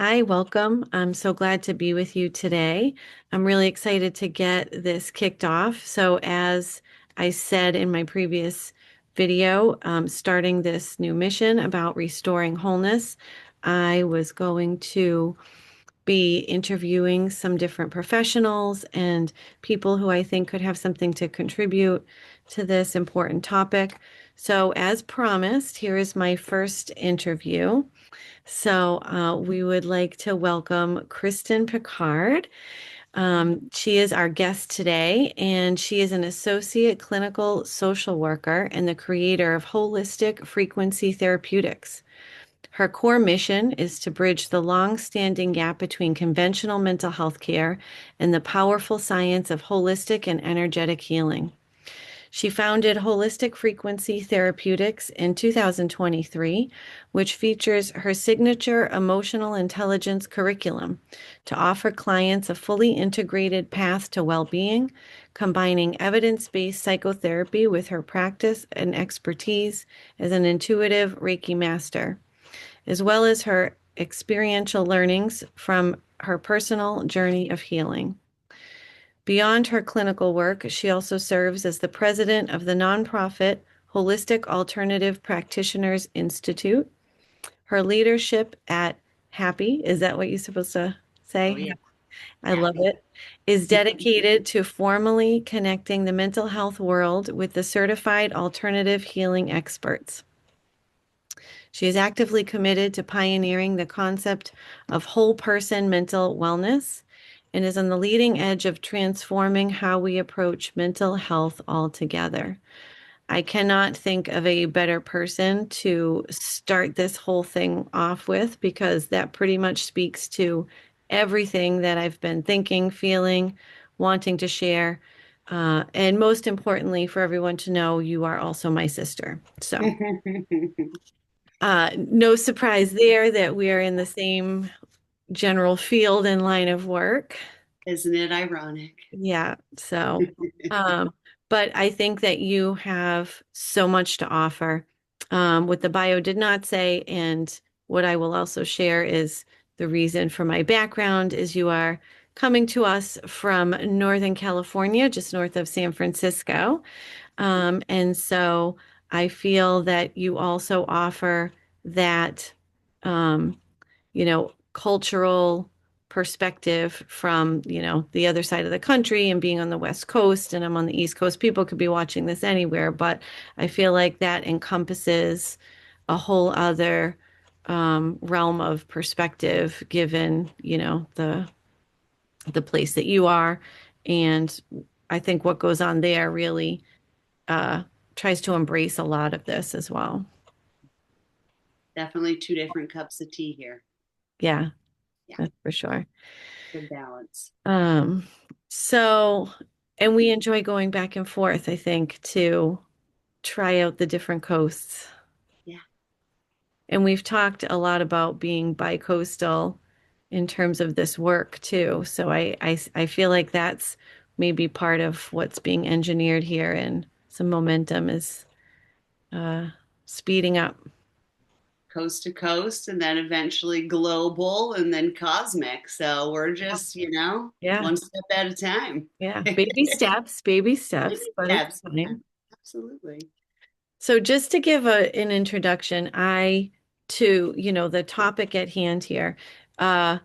Hi, welcome. I'm so glad to be with you today. I'm really excited to get this kicked off. So, as I said in my previous video, starting this new mission about restoring wholeness, I was going to be interviewing some different professionals and people who I think could have something to contribute to this important topic. So, as promised, here is my first interview. We would like to welcome Kristen Picard. She is our guest today, and she is an associate clinical social worker and the creator of Holistic Frequency Therapeutics. Her core mission is to bridge the long-standing gap between conventional mental health care and the powerful science of holistic and energetic healing. She founded Holistic Frequency Therapeutics in 2023, which features her signature emotional intelligence curriculum to offer clients a fully integrated path to well-being, combining evidence-based psychotherapy with her practice and expertise as an intuitive Reiki master, as well as her experiential learnings from her personal journey of healing. Beyond her clinical work, she also serves as the president of the nonprofit Holistic Alternative Practitioners Institute. Her leadership at Happy, is that what you're supposed to say? Oh, yeah. I love Happy. it, is dedicated to formally connecting the mental health world with the certified alternative healing experts. She is actively committed to pioneering the concept of whole person mental wellness and is on the leading edge of transforming how we approach mental health altogether. I cannot think of a better person to start this whole thing off with because that pretty much speaks to everything that I've been thinking, feeling, wanting to share. And most importantly, for everyone to know, you are also my sister. So, no surprise there that we are in the same general field and line of work. Isn't it ironic? Yeah. Um, but I think that you have so much to offer. What the bio did not say, and what I will also share is the reason for my background is you are coming to us from Northern California, just north of San Francisco. And so I feel that you also offer that, um, cultural perspective from, the other side of the country and being on the West Coast and I'm on the East Coast. People could be watching this anywhere, but I feel like that encompasses a whole other realm of perspective given, the place that you are. And I think what goes on there really uh, tries to embrace a lot of this as well. Definitely two different cups of tea here. Yeah, Yeah, that's for sure. good balance. Um, so, and we enjoy going back and forth, I think, to try out the different coasts. Yeah, And we've talked a lot about being bi-coastal in terms of this work too. So I feel like that's maybe part of what's being engineered here and some momentum is uh, speeding up. coast to coast and then eventually global and then cosmic. So we're Yeah. just, Yeah. one step at a time. Yeah. Baby Baby steps, but it's steps. Yeah, fine. absolutely. So just to give an introduction, the topic at hand here, uh,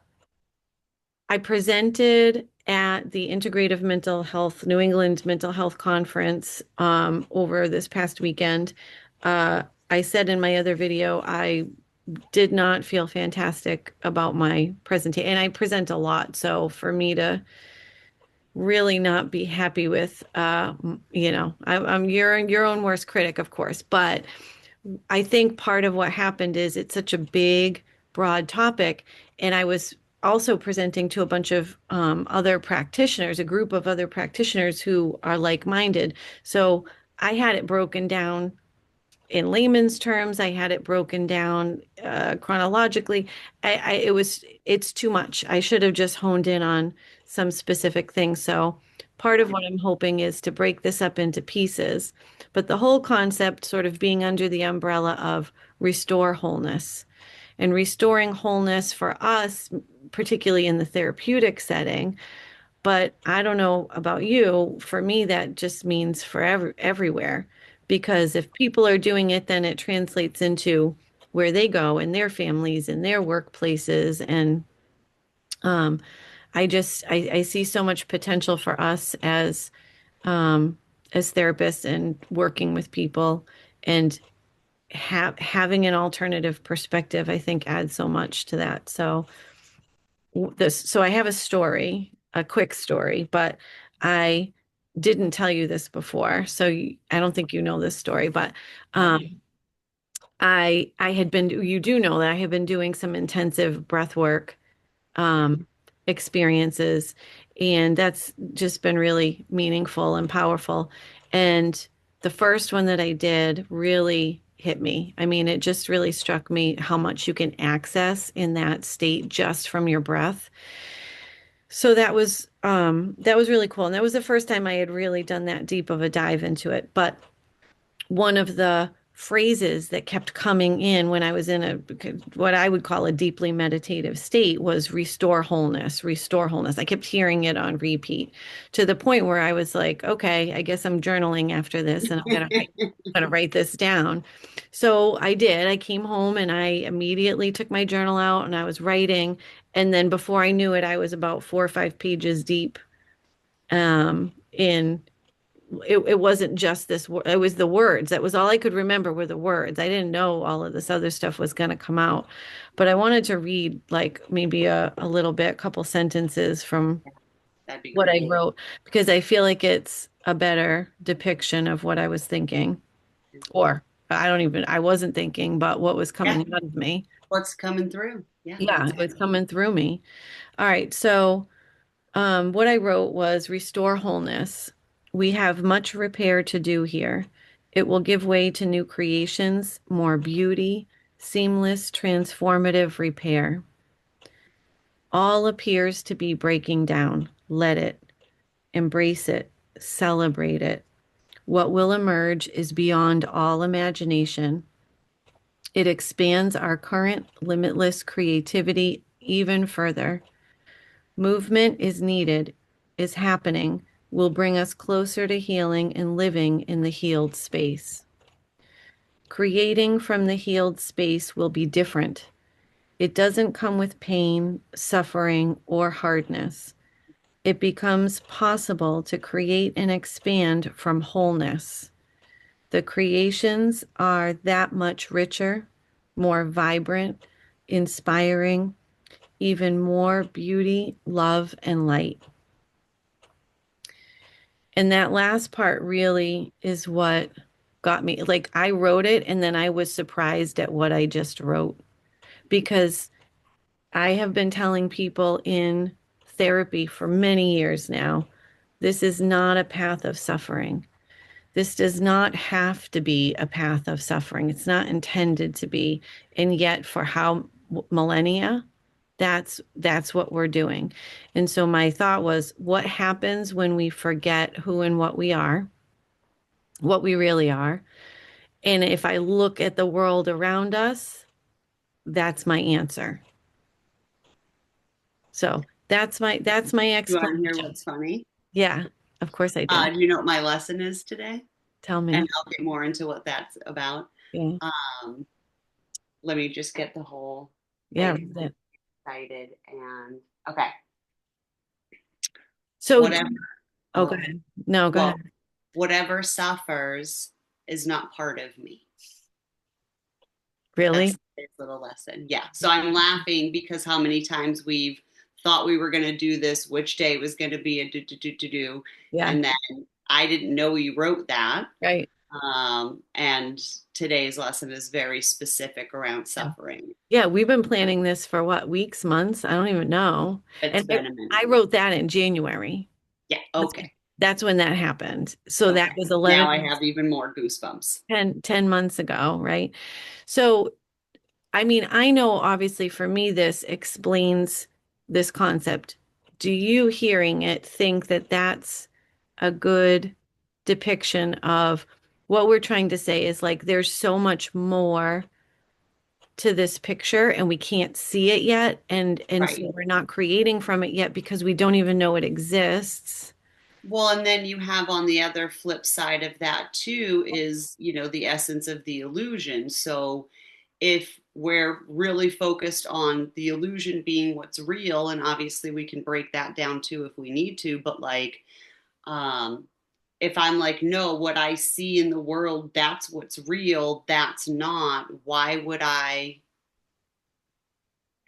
I presented at the Integrative Mental Health, New England Mental Health Conference over this past weekend. I said in my other video, I did not feel fantastic about my presentation, and I present a lot. So for me to really not be happy with, I'm your own worst critic, of course, but I think part of what happened is it's such a big, broad topic. And I was also presenting to a bunch of other practitioners, a group of other practitioners who are like-minded. So I had it broken down in layman's terms. I had it broken down chronologically. It's too much. I should have just honed in on some specific things. So part of what I'm hoping is to break this up into pieces, but the whole concept sort of being under the umbrella of restore wholeness. And restoring wholeness for us, particularly in the therapeutic setting, but I don't know about you. For me, that just means for everywhere. Because if people are doing it, then it translates into where they go and their families and their workplaces. And um, I see so much potential for us as therapists and working with people and having an alternative perspective, I think adds so much to that. So I have a story, a quick story, but I didn't tell you this before. I don't think you know this story, but um, I had been, you do know that I have been doing some intensive breath work experiences, and that's just been really meaningful and powerful. And the first one that I did really hit me. I mean, it just really struck me how much you can access in that state just from your breath. So that was really cool. And that was the first time I had really done that deep of a dive into it. But one of the phrases that kept coming in when I was in a what I would call a deeply meditative state was restore wholeness, restore wholeness. I kept hearing it on repeat to the point where I was like, okay, I guess I'm journaling after this and I'm gonna write this down. So I did. I came home and I immediately took my journal out and I was writing. And then before I knew it, I was about 4 or 5 pages deep in it wasn't just it was the words. That was all I could remember were the words. I didn't know all of this other stuff was going to come out, but I wanted to read like maybe a little bit, a couple sentences from That'd be what I great. wrote because I feel like it's a better depiction of what I was thinking, or I wasn't thinking, but what was Yeah, coming out of me. what's coming through? Yeah, Yeah, that's it was coming through me. All right, so what I wrote was restore wholeness. We have much repair to do here. It will give way to new creations, more beauty, seamless, transformative repair. All appears to be breaking down. Let it, embrace it, celebrate it. What will emerge is beyond all imagination. It expands our current limitless creativity even further. Movement is needed, is happening, will bring us closer to healing and living in the healed space. Creating from the healed space will be different. It doesn't come with pain, suffering, or hardness. It becomes possible to create and expand from wholeness. The creations are that much richer, more vibrant, inspiring, even more beauty, love, and light. And that last part really is what got me. Like I wrote it and then I was surprised at what I just wrote because I have been telling people in therapy for many years now, this is not a path of suffering. This does not have to be a path of suffering. It's not intended to be. And yet for how millennia, that's what we're doing. And so my thought was, what happens when we forget who and what we are, what we really are? And if I look at the world around us, that's my answer. So that's my you want to hear explanation. what's funny? Yeah, of course I do. Do you know what my lesson is today? Tell And me. I'll get more into what that's about. Yeah. Um, Let me just get the whole Yeah. thing excited and okay. So, Whatever. oh, go Oh, ahead. No, go well, ahead. whatever suffers is not part of me. That's Really? his little lesson. Yeah. So I'm laughing because how many times we've thought we were going to do this, which day was going to be a do. Yeah. And then I didn't know you wrote that. Right. And today's lesson is very specific around Yeah. suffering. Yeah, we've been planning this for what, weeks, months? I don't even know. It's And I, been a minute. I wrote that in January. Yeah. That's, Okay. that's when that happened. So that Okay. was Now 11, I have even more goosebumps. 10 months ago, right? So, I mean, I know obviously for me, this explains this concept. Do you hearing it think that that's a good depiction of what we're trying to say is like there's so much more to this picture and we can't see it yet. And Right. so we're not creating from it yet because we don't even know it exists. Well, and then you have on the other flip side of that too is, the essence of the illusion. So if we're really focused on the illusion being what's real, and obviously we can break that down too if we need to, but like, um, if I'm like, no, what I see in the world, that's what's real, that's not, why would I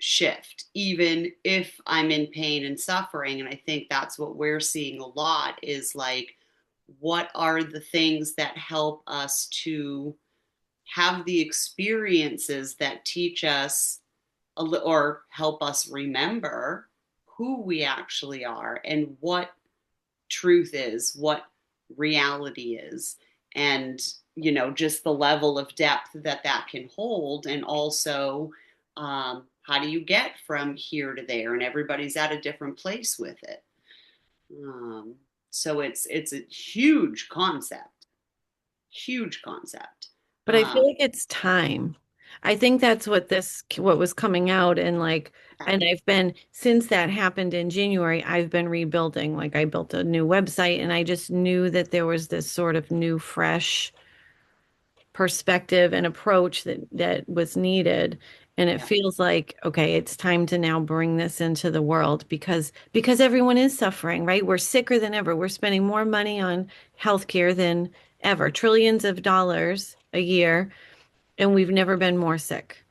shift, even if I'm in pain and suffering? And I think that's what we're seeing a lot is like, what are the things that help us to have the experiences that teach us or help us remember who we actually are and what truth is, what reality is, and just the level of depth that that can hold, and also how do you get from here to there, and everybody's at a different place with it. um, so it's a huge concept. But I um, feel like it's time. I think that's what was coming out and like, and I've been, since that happened in January, I've been rebuilding. Like I built a new website and I just knew that there was this sort of new, fresh perspective and approach that was needed. And it yeah, feels like, okay, it's time to now bring this into the world because everyone is suffering, right? We're sicker than ever. We're spending more money on healthcare than ever, trillions of dollars a year, and we've never been more sick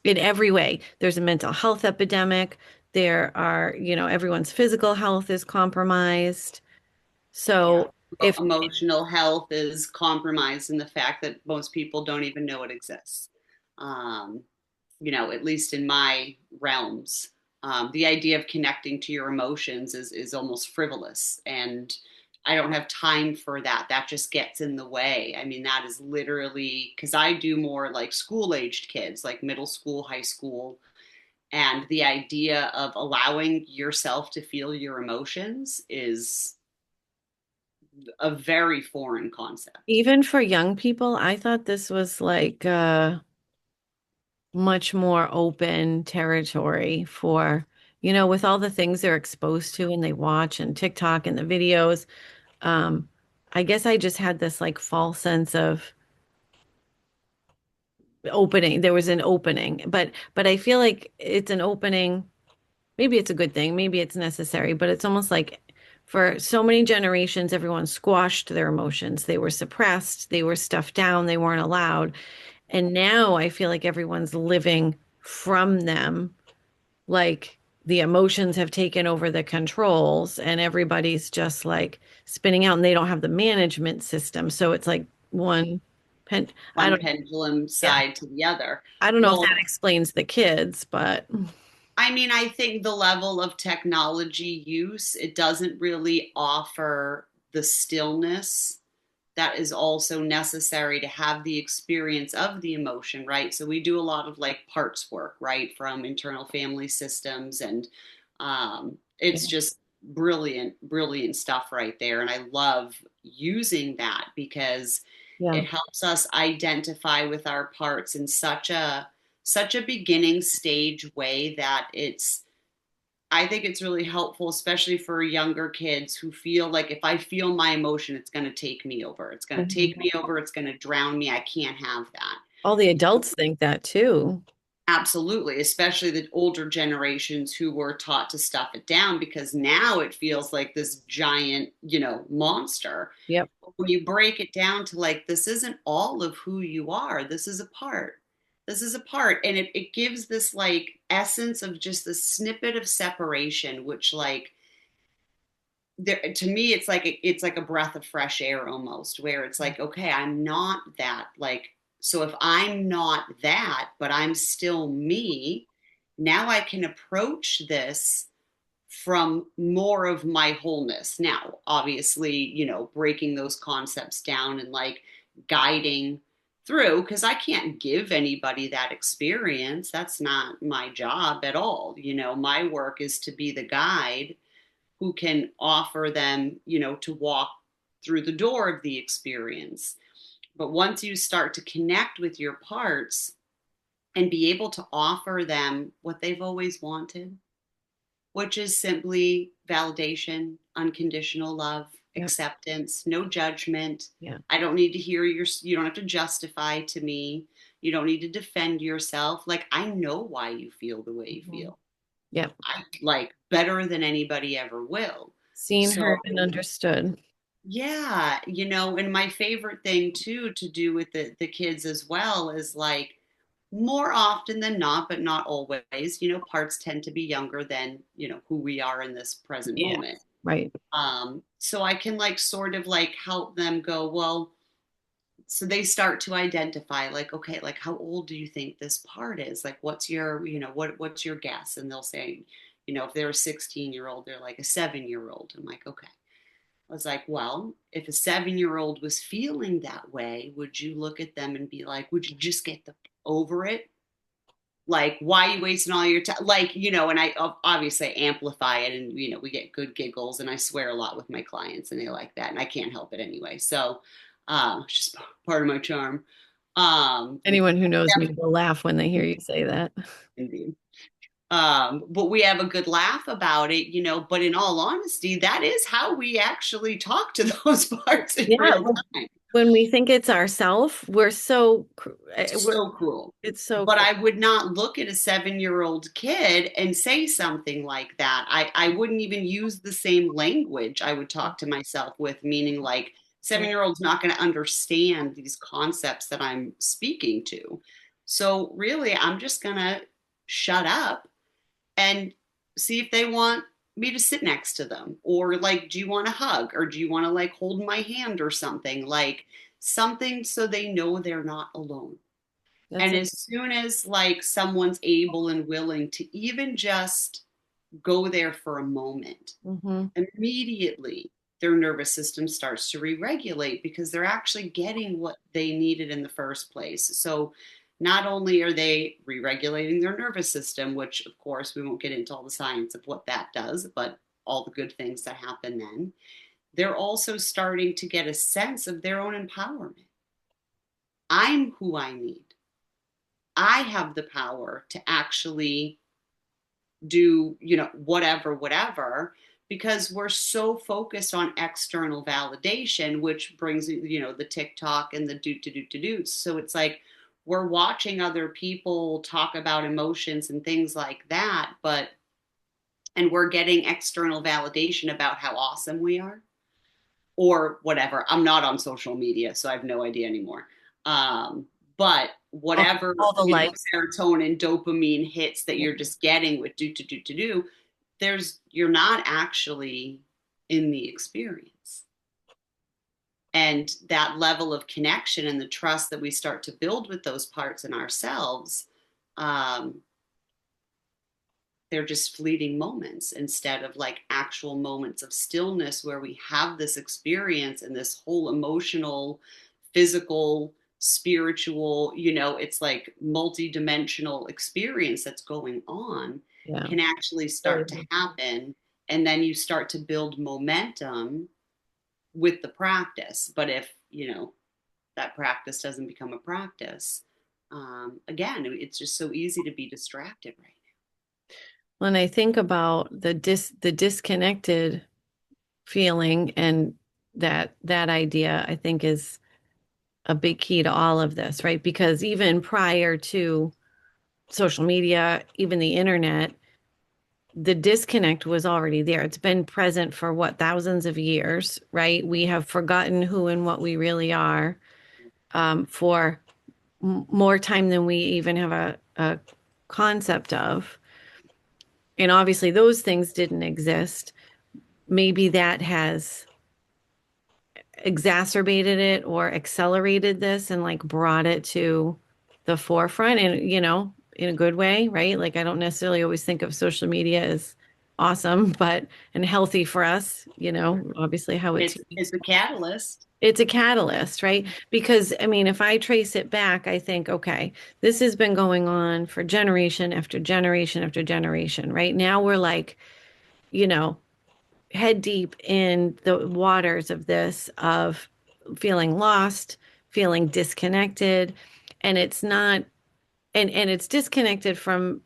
in every way. There's a mental health epidemic. There are, everyone's physical health is compromised. yeah. So if Emotional health is compromised in the fact that most people don't even know it exists. um, at least in my realms, the idea of connecting to your emotions is almost frivolous, and I don't have time for that. That just gets in the way. I mean, that is literally because I do more like school aged kids, like middle school, high school, and the idea of allowing yourself to feel your emotions is a very foreign concept. even for young people, I thought this was like much more open territory for, with all the things they're exposed to and they watch and TikTok and the videos. Um, I guess I just had this like false sense of opening. There was an opening, but I feel like it's an opening. Maybe it's a good thing, maybe it's necessary, but it's almost like for so many generations, everyone squashed their emotions. They were suppressed, they were stuffed down, they weren't allowed. And now I feel like everyone's living from them, like the emotions have taken over the controls, and everybody's just like spinning out and they don't have the management system. So it's like one pen, I One don't, pendulum yeah, side to the other. I don't know if Well, that explains the kids, but I mean, I think the level of technology use, it doesn't really offer the stillness that is also necessary to have the experience of the emotion, right? So we do a lot of like parts work, right, from internal family systems, and it's yeah, just brilliant stuff right there. And I love using that because yeah. it helps us identify with our parts in such a beginning stage way that I think it's really helpful, especially for younger kids who feel like if I feel my emotion, it's going to take me over. It's going to Mhm. take me over. It's going to drown me. I can't have that. All the adults think that too. Absolutely, especially the older generations who were taught to stuff it down because now it feels like this giant, monster. Yep. When you break it down to like, this isn't all of who you are, this is a part. This is a part. And it gives this like essence of just the snippet of separation, which like there, to me it's like a breath of fresh air almost, where it's like, okay, I'm not that, like, so if I'm not that but I'm still me, now I can approach this from more of my wholeness. Now obviously, breaking those concepts down and like guiding through, because I can't give anybody that experience. That's not my job at all. My work is to be the guide who can offer them, to walk through the door of the experience. But once you start to connect with your parts and be able to offer them what they've always wanted, which is simply validation, unconditional love, Yep. acceptance, no judgment. Yeah. I don't need to hear you don't have to justify to me. You don't need to defend yourself. Like, I know why you feel the way you Mhm. feel. Yep. I like better than anybody ever will. Seen, So, heard, and understood. yeah, and my favorite thing too to do with the kids as well is like more often than not, but not always, parts tend to be younger than, who we are in this present Yeah. moment. Right. So I can like sort of like help them go, well, so they start to identify like, okay, like how old do you think this part is? Like what's your, what's your guess? And they'll say, if they're a 16-year-old, they're like a 7-year-old. I'm like, okay. I was like, well, if a 7-year-old was feeling that way, would you look at them and be like, would you just get over it? Like, why are you wasting all your time? Like, and I obviously amplify it, and, we get good giggles, and I swear a lot with my clients, and they like that, and I can't help it anyway. So, it's just part of my charm. But Anyone who knows me will laugh when they hear you say that. indeed. But we have a good laugh about it, but in all honesty, that is how we actually talk to those parts in Yeah. real time. When we think it's ourself, So cruel. it's so But cruel. I would not look at a 7-year-old kid and say something like that. I wouldn't even use the same language I would talk to myself with, meaning like 7-year-old's not going to understand these concepts that I'm speaking to. So really, I'm just going to shut up and see if they want me to sit next to them, or like, do you want a hug, or do you want to like hold my hand or something, like something so they know they're not alone. That's And it. as soon as like someone's able and willing to even just go there for a moment, Hmm. immediately their nervous system starts to re-regulate because they're actually getting what they needed in the first place. So not only are they re-regulating their nervous system, which of course we won't get into all the science of what that does, but all the good things that happen then, they're also starting to get a sense of their own empowerment. I'm who I need. I have the power to actually do, whatever, because we're so focused on external validation, which brings, the TikTok and the do. So it's like we're watching other people talk about emotions and things like that, and we're getting external validation about how awesome we are or whatever. I'm not on social media, so I have no idea anymore. But whatever, All the likes. serotonin, dopamine hits that you're just getting with do, you're not actually in the experience. And that level of connection and the trust that we start to build with those parts in ourselves, um, they're just fleeting moments instead of like actual moments of stillness where we have this experience and this whole emotional, physical, spiritual, it's like multi-dimensional experience that's going on Yeah. can actually Very start to much. happen. And then you start to build momentum with the practice. But if, that practice doesn't become a practice, again, it's just so easy to be distracted right When I think about the disconnected feeling and that idea, I think is a big key to all of this, right? Because even prior to social media, even the internet, the disconnect was already there. It's been present for what, thousands of years, right? We have forgotten who and what we really are for more time than we even have a concept of. And obviously, those things didn't exist. Maybe that has exacerbated it or accelerated this and like brought it to the forefront and, in a good way, right? Like, I don't necessarily always think of social media as awesome, but and healthy for us, obviously how now. it's It's a catalyst. it's a catalyst, right? Because I mean, if I trace it back, I think, okay, this has been going on for generation after generation after generation, right? Now we're like, you know, head deep in the waters of this, of feeling lost, feeling disconnected. And it's not and it's disconnected from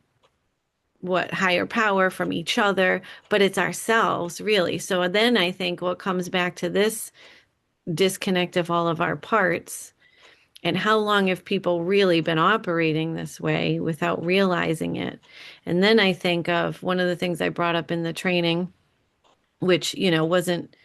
what higher power, from each other, but it's ourselves really. So then I think what comes back to this disconnect of all of our parts, and how long have people really been operating this way without realizing it? And then I think of one of the things I brought up in the training, which, wasn't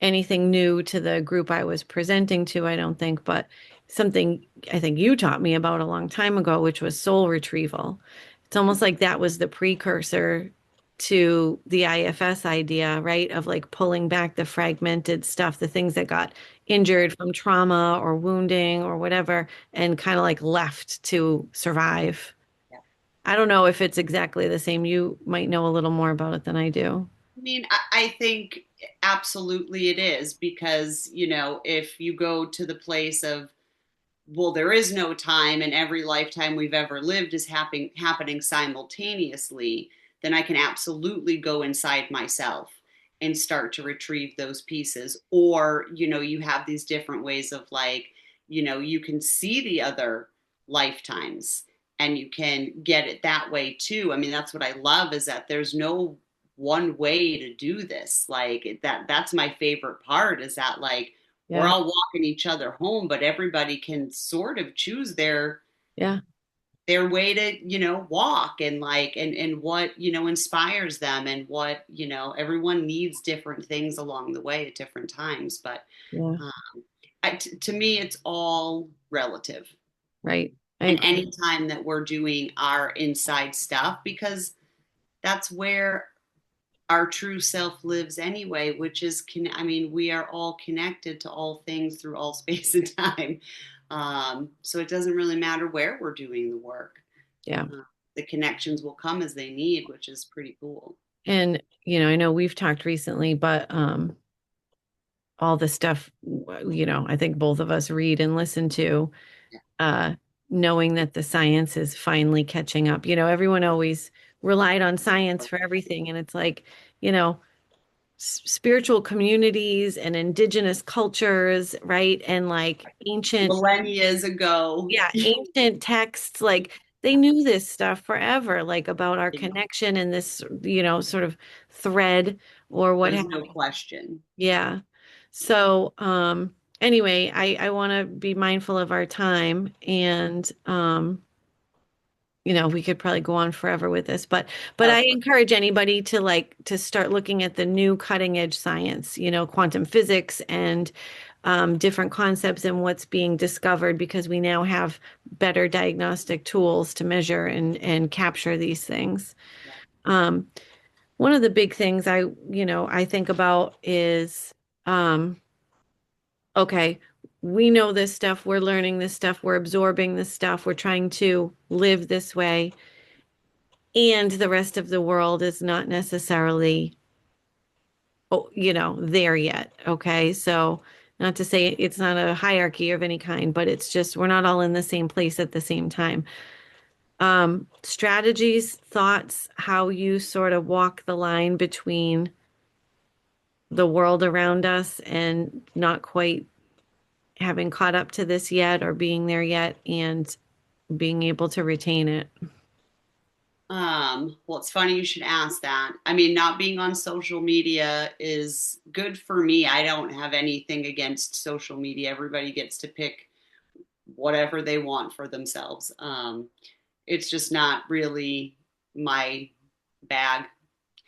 anything new to the group I was presenting to, I don't think, but something I think you taught me about a long time ago, which was soul retrieval. It's almost like that was the precursor to the IFS idea, right? Of like pulling back the fragmented stuff, the things that got injured from trauma or wounding or whatever, and kind of like left to survive. I don't know if it's exactly the same. You might know a little more about it than I do. I mean, I think absolutely it is because, if you go to the place of, well, there is no time and every lifetime we've ever lived is happening simultaneously, then I can absolutely go inside myself and start to retrieve those pieces. Or, you have these different ways of like, you can see the other lifetimes and you can get it that way too. I mean, that's what I love is that there's no one way to do this. Like that's my favorite part is that like we're Yeah. all walking each other home, but everybody can sort of choose Yeah. their way to, walk and like and what, inspires them and what, everyone needs different things along the way at different times. But Yeah. to me, it's all relative. Right. I And agree. anytime that we're doing our inside stuff, because that's where our true self lives anyway, which is, I mean, we are all connected to all things through all space and time. So it doesn't really matter where we're doing the work. Yeah. Uh, the connections will come as they need, which is pretty cool. And, I know we've talked recently, but all the stuff, I think both of us read and listen to, Yeah. uh, knowing that the science is finally catching up. Everyone always relied on science for everything. And it's like, you know, spiritual communities and indigenous cultures, right? And like ancient, Millennia ago. yeah, ancient texts, like they knew this stuff forever, like about our connection and this, sort of thread or what There's have no question. yeah. So, anyway, I want to be mindful of our time and, we could probably go on forever with this, but Oh, I encourage anybody to to start looking at the new cutting edge science, quantum physics and different concepts and what's being discovered because we now have better diagnostic tools to measure and capture these things. yeah. Um, One of the big things I think about is, um, okay, we know this stuff, we're learning this stuff, we're absorbing this stuff, we're trying to live this way, and the rest of the world is not necessarily, there yet. Okay, so not to say it's not a hierarchy of any kind, but it's just we're not all in the same place at the same time. Strategies, thoughts, how you sort of walk the line between the world around us and not quite having caught up to this yet or being there yet and being able to retain it. Well, it's funny you should ask that. I mean, not being on social media is good for me. I don't have anything against social media. Everybody gets to pick whatever they want for themselves. It's just not really my bag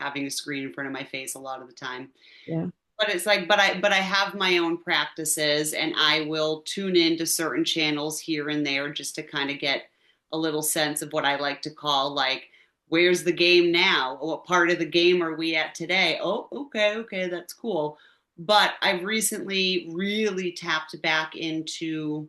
having a screen in front of my face a lot of the time. Yeah. But it's like, but I have my own practices and I will tune into certain channels here and there just to kind of get a little sense of what I like to call like, where's the game now? What part of the game are we at today? Oh, okay, that's cool. But I've recently really tapped back into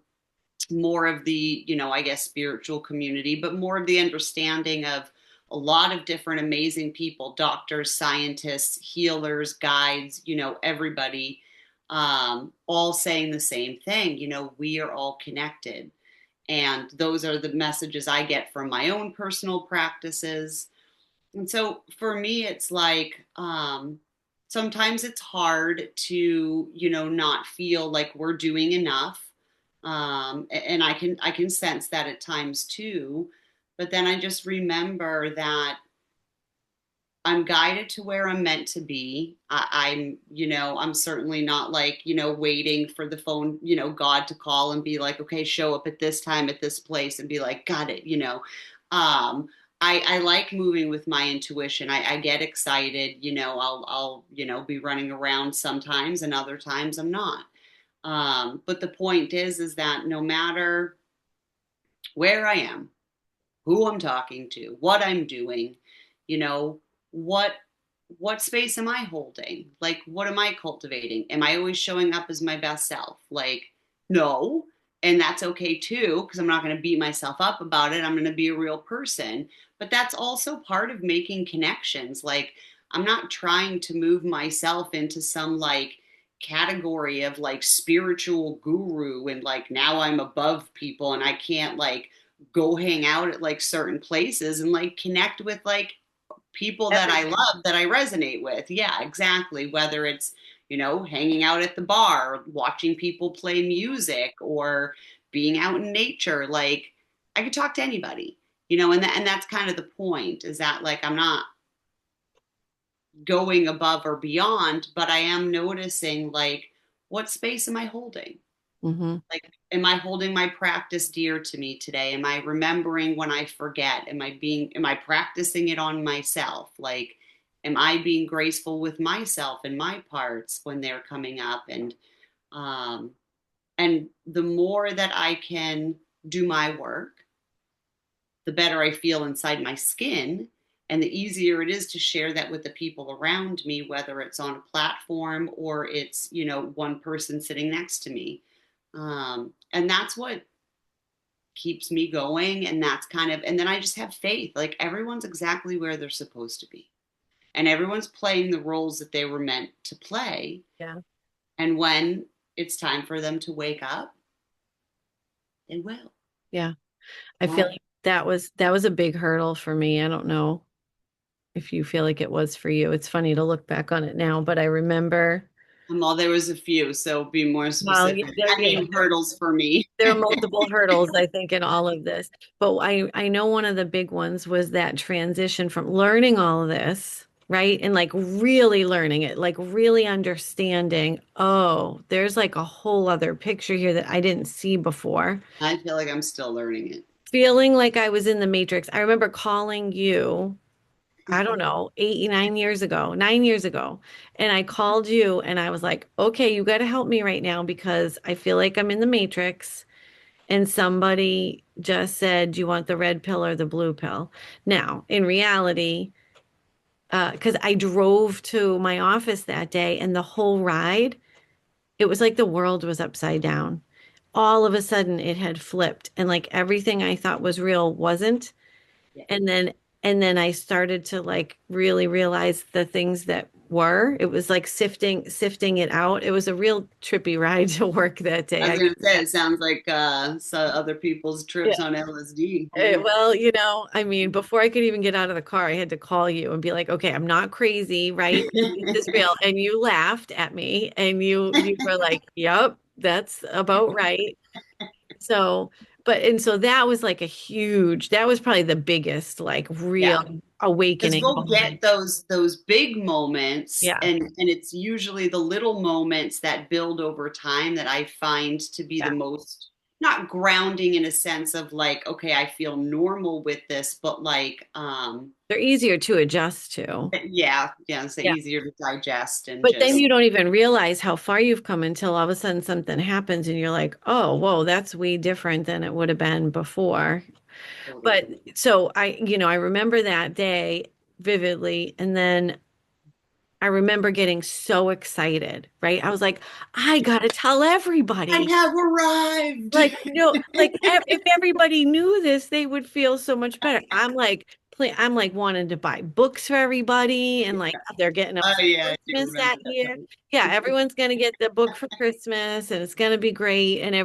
more of the, I guess, spiritual community, but more of the understanding of a lot of different amazing people, doctors, scientists, healers, guides, everybody, all saying the same thing. We are all connected. And those are the messages I get from my own personal practices. And so for me, it's like, sometimes it's hard to, not feel like we're doing enough And I can sense that at times too. But then I just remember that I'm guided to where I'm meant to be. I'm certainly not like, waiting for the phone, God to call and be like, okay, show up at this time at this place and be like, got it. Um, I like moving with my intuition. I get excited, I'll, be running around sometimes and other times I'm not. But the point is that no matter where I am, who I'm talking to, what I'm doing, you know, what what space am I holding? Like what am I cultivating? Am I always showing up as my best self? Like no, and that's okay too because I'm not going to beat myself up about it. I'm going to be a real person. But that's also part of making connections. Like I'm not trying to move myself into some like category of like spiritual guru and like now I'm above people and I can't like go hang out at like certain places and like connect with like people that I Everybody. love that I resonate with. Yeah, exactly. Whether it's, hanging out at the bar, watching people play music or being out in nature, like I could talk to anybody. And that's kind of the point is that like I'm not going above or beyond, but I am noticing like what space am I holding? Hmm. Like, am I holding my practice dear to me today? Am I remembering when I forget? Am I practicing it on myself? Like, am I being graceful with myself and my parts when they're coming up? Um, and the more that I can do my work, the better I feel inside my skin. And the easier it is to share that with the people around me, whether it's on a platform or it's, one person sitting next to me. And that's what keeps me going. And that's kind of, and then I just have faith. Like everyone's exactly where they're supposed to be. And everyone's playing the roles that they were meant to play. Yeah. And when it's time for them to wake up, they will. Yeah. I feel Well, like that was a big hurdle for me. I don't know if you feel like it was for you. It's funny to look back on it now, but I remember, well, there was a few, so be more well, specific. there, I mean, hurdles for me. there are multiple hurdles, I think, in all of this. But I know one of the big ones was that transition from learning all of this, right? And like really learning it, like really understanding, oh, there's like a whole other picture here that I didn't see before. I feel like I'm still learning Feeling like I was in the Matrix. I remember calling you, I it. don't know, 8, 9 years ago, 9 years ago. And I called you and I was like, okay, you got to help me right now because I feel like I'm in the Matrix. And somebody just said, do you want the red pill or the blue pill? Now, in reality, because I drove to my office that day and the whole ride, it was like the world was upside down. All of a sudden, it had flipped, and like everything I thought was real wasn't. Yeah. And then I started to like really realize the things that were. It was like sifting it out. It was a real trippy ride to work that I day. was gonna say it sounds like other people's trips on LSD. Yeah. Well, I mean, before I could even get out of the car, I had to call you and be like, "Okay, I'm not crazy, right? This is real." And you laughed at me, and you were like, "Yep, that's about right." So, and so that was like that was probably the biggest, like, real Yeah. Because awakening we'll get moment. those big moments Yeah, and it's usually the little moments that build over time that I find to be the yeah. most not grounding in a sense of like, okay, I feel normal with this, but like They're easier to adjust to. yeah, it's Yeah. easier to digest and But then just you don't even realize how far you've come until all of a sudden something happens and you're like, oh, whoa, that's way different than it would have been before. But totally. so I remember that day vividly. And then I remember getting so excited, right? I was like, I gotta tell I everybody. have arrived. Like, like if everybody knew this, they would feel so much better. I'm like I'm like wanting to buy books for everybody and like they're getting them Oh for yeah, I do Christmas remember that that year. time. Yeah, everyone's gonna get the book for Christmas and it's gonna be great and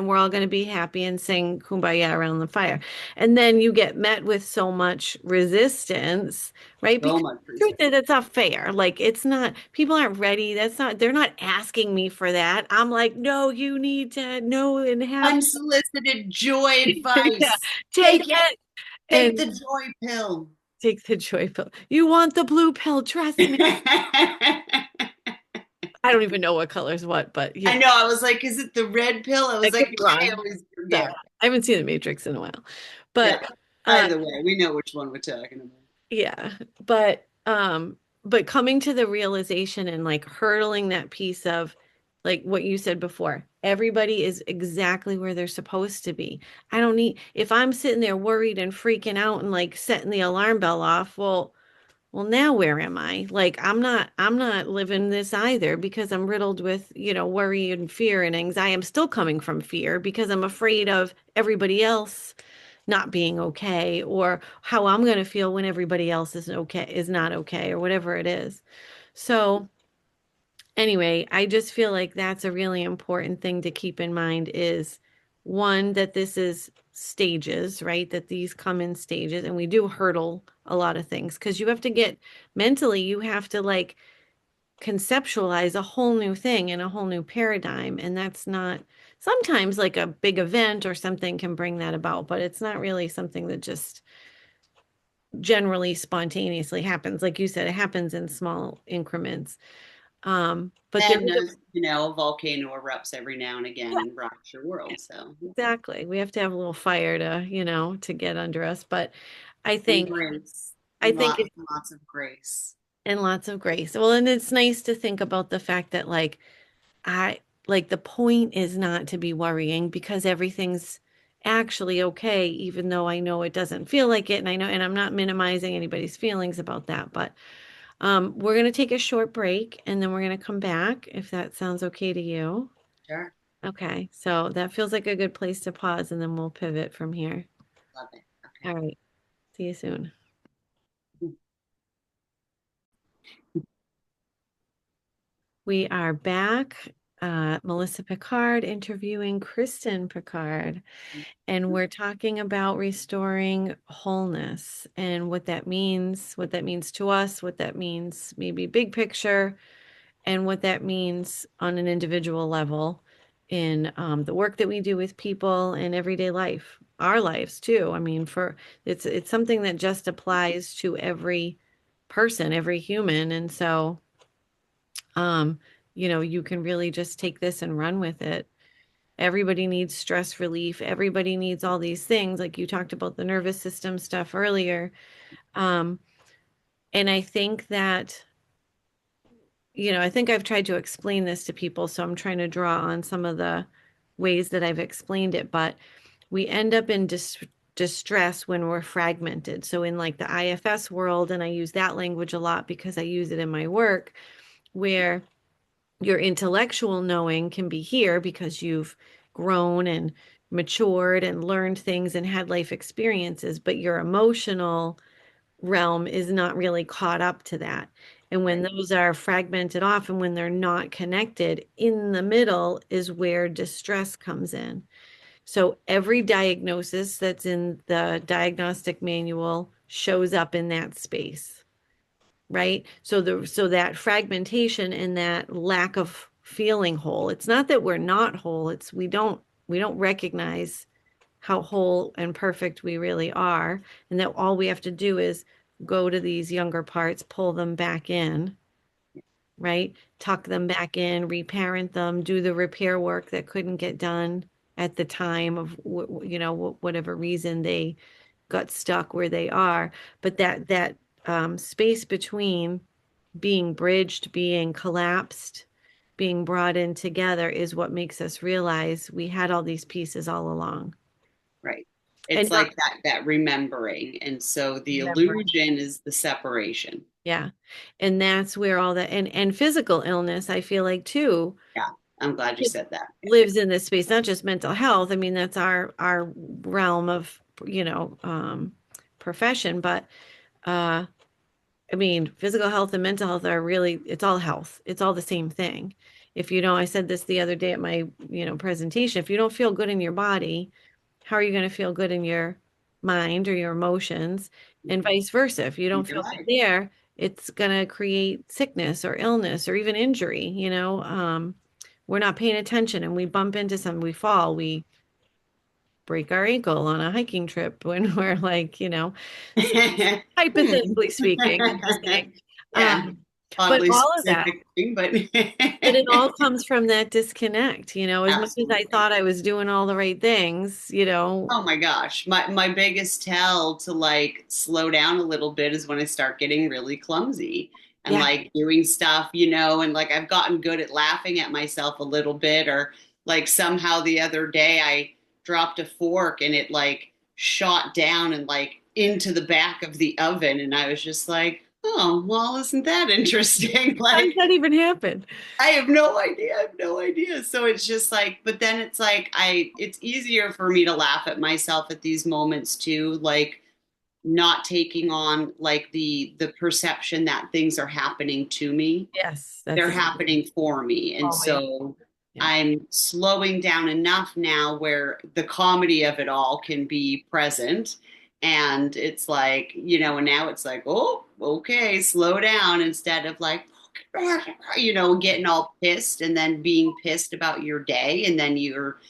we're all gonna be happy and sing Kumbaya around the fire. And then you get met with so much resistance, right? So Because much the truth is resistance. it's not fair. Like it's not, people aren't ready. They're not asking me for that. I'm like, no, you need to know and have Unsolicited joy yeah, advice. take Take it. it. Take And the joy pill. take the joy pill. You want the blue pill, trust me. I don't even know what color's what, but I know. I was like, is it the red pill? I I was could like, be I wrong. always Sorry. forget. I haven't seen The Matrix in a while. Yeah. But uh Either way, we know which one we're talking about. yeah, but coming to the realization and like hurdling that piece of like what you said before, everybody is exactly where they're supposed to be. I don't need if I'm sitting there worried and freaking out and like setting the alarm bell off, well, now where am I? Like I'm not living this either because I'm riddled with, worry and fear and anxiety. I'm still coming from fear because I'm afraid of everybody else not being okay or how I'm going to feel when everybody else is not okay or whatever it is. So anyway, I just feel like that's a really important thing to keep in mind is one, that this is stages, right? That these come in stages and we do hurdle a lot of things because you have to get mentally, you have to like conceptualize a whole new thing and a whole new paradigm. And that's not sometimes like a big event or something can bring that about, but it's not really something that just generally spontaneously happens. Like you said, it happens in small increments. But there And is a a volcano erupts every now and again and rocks your world. So, exactly. We have to have a little fire to, to get under us. But I and think, grace, I and think lots it's and lots of grace. and lots of grace. Well, and it's nice to think about the fact that I like the point is not to be worrying because everything's actually okay, even though I know it doesn't feel like it. And I know, and I'm not minimizing anybody's feelings about that, but we're going to take a short break and then we're going to come back if that sounds okay to you. Sure. Okay, so that feels like a good place to pause and then we'll pivot from here. Love it. All right, see you soon. Okay. We are back. Melissa Picard interviewing Kristen Picard, and we're talking about restoring wholeness and what that means to us, what that means maybe big picture, and what that means on an individual level in the work that we do with people in everyday life, our lives too. I mean, for it's something that just applies to every person, every human, and so um, you can really just take this and run with it. Everybody needs stress relief. Everybody needs all these things. Like you talked about the nervous system stuff earlier. Um, and I think that I think I've tried to explain this to people, so I'm trying to draw on some of the ways that I've explained it, but we end up in distress when we're fragmented. So in like the IFS world, and I use that language a lot because I use it in my work, where your intellectual knowing can be here because you've grown and matured and learned things and had life experiences, but your emotional realm is not really caught up to that. And when Right. those are fragmented off and when they're not connected, in the middle is where distress comes in. So every diagnosis that's in the diagnostic manual shows up in that space, right? So that fragmentation and that lack of feeling whole. It's not that we're not whole, it's we don't recognize how whole and perfect we really are, and that all we have to do is go to these younger parts, pull them back in, right? Tuck them back in, reparent them, do the repair work that couldn't get done at the time of whatever reason they got stuck where they are. But that space between being bridged, being collapsed, being brought in together is what makes us realize we had all these pieces all along. Right. And It's not like that remembering. And so the remembering. illusion is the separation. Yeah. And that's where all that and physical illness, I feel like too, Yeah. I'm glad you said that. Yeah. lives in this space, not just mental health. I mean, that's our realm of, you know, um, profession, but uh, I mean, physical health and mental health are really, it's all health. It's all the same thing. If you don't, I said this the other day at my, presentation, if you don't feel good in your body, how are you going to feel good in your mind or your emotions? And vice versa. If you don't You're feel good right. there, it's going to create sickness or illness or even injury, we're not paying attention and we bump into something, we fall, we break our ankle on a hiking trip when we're like, Hmm. hypothetically speaking, I'm just saying. Yeah, But oddly all of that, specific thing, but but it all comes from that disconnect, as much as I absolutely. thought I was doing all the right things, Oh my gosh. My biggest tell to like slow down a little bit is when I start getting really clumsy and yeah, like doing stuff, and like I've gotten good at laughing at myself a little bit, or like somehow the other day I dropped a fork and it like shot down and like into the back of the oven, and I was just like, "Oh, well, isn't that interesting?" how does Like that even happen? I have no idea. I have no idea. So it's just like, but then it's like it's easier for me to laugh at myself at these moments too, like not taking on like the perception that things are happening to me. Yes, They're that's happening for me. And always, so yeah, I'm slowing down enough now where the comedy of it all can be present. And it's like, and now it's like, oh, okay, slow down instead of like, getting all pissed and then being pissed about your day. And then you're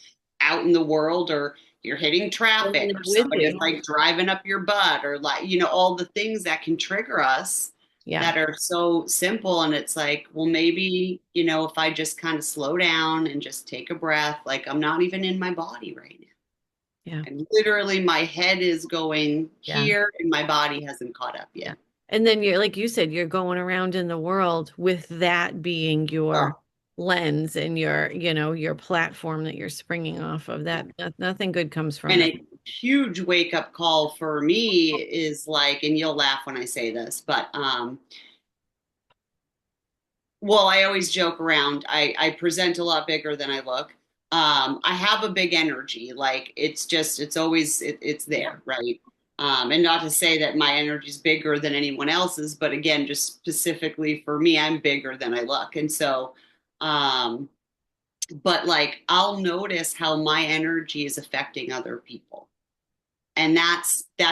out in the world, or you're hitting traffic, or somebody is windy. like driving up your butt, or like, all the things that can trigger us Yeah, that are so simple. And it's like, well, maybe, if I just kind of slow down and just take a breath, like I'm not even in my body right now. yeah, And literally my head is going yeah, here and my body hasn't caught up yeah. yet. And then you're, like you said, you're going around in the world with that being your Oh, lens and your platform that you're springing off of. yeah. That nothing good comes from And that. a huge wake up call for me is like, and you'll laugh when I say this, but well, I always joke around. I present a lot bigger than I look. I have a big energy. Like it's always, it's Yeah. there, right? And not to say that my energy is bigger than anyone else's, but again, just specifically for me, I'm bigger than I look. And so, um, but like I'll notice how my energy is affecting other people, and that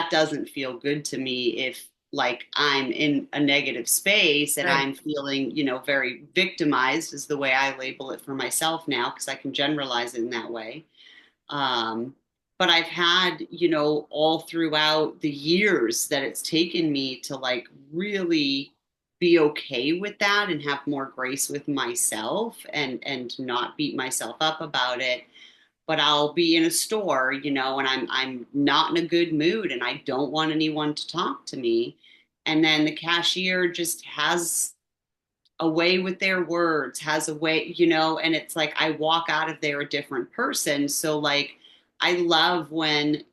doesn't feel good to me if like I'm in a negative space and Right. I'm feeling, very victimized is the way I label it for myself now, because I can generalize it in that way. um, but I've had, all throughout the years that it's taken me to like really be okay with that and have more grace with myself, and not beat myself up about it. But I'll be in a store, and I'm not in a good mood and I don't want anyone to talk to me. And then the cashier just has a way with their words, has a way, and it's like I walk out of there a different person. So like I love when,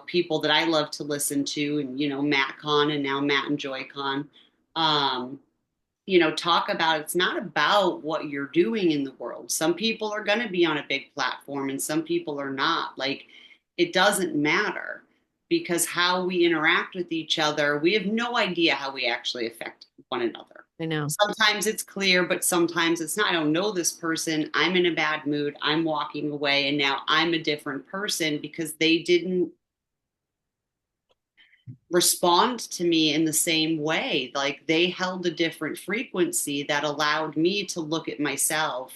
people that I love to listen to, and Matt Con and now Matt and Joy Con, um, talk about it's not about what you're doing in the world. Some people are going to be on a big platform and some people are not. Like, it doesn't matter, because how we interact with each other, we have no idea how we actually affect one another. I know. Sometimes it's clear, but sometimes it's not. I don't know this person. I'm in a bad mood. I'm walking away, and now I'm a different person because they didn't respond to me in the same way. Like they held a different frequency that allowed me to look at myself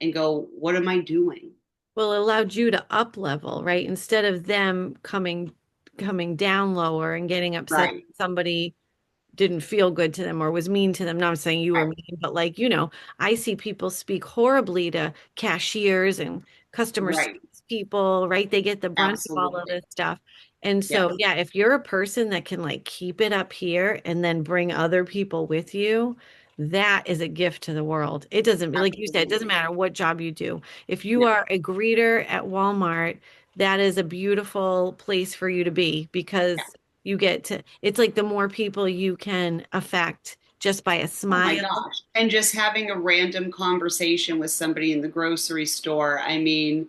and go, what am I doing? Well, it allowed you to up level, right? Instead of them coming down lower and getting upset Right, that somebody didn't feel good to them or was mean to them. Not saying you were right, mean, but like, I see people speak horribly to cashiers and customer service right. people, right? They get the brunt of all of Absolutely. this stuff. And so, Yes, yeah, if you're a person that can like keep it up here and then bring other people with you, that is a gift to the world. It doesn't, like you said, it doesn't absolutely. matter what job you do. If you No, are a greeter at Walmart, that is a beautiful place for you to be yeah. because you get to, it's like the more people you can affect just by a Oh my smile. gosh. And just having a random conversation with somebody in the grocery store. I mean,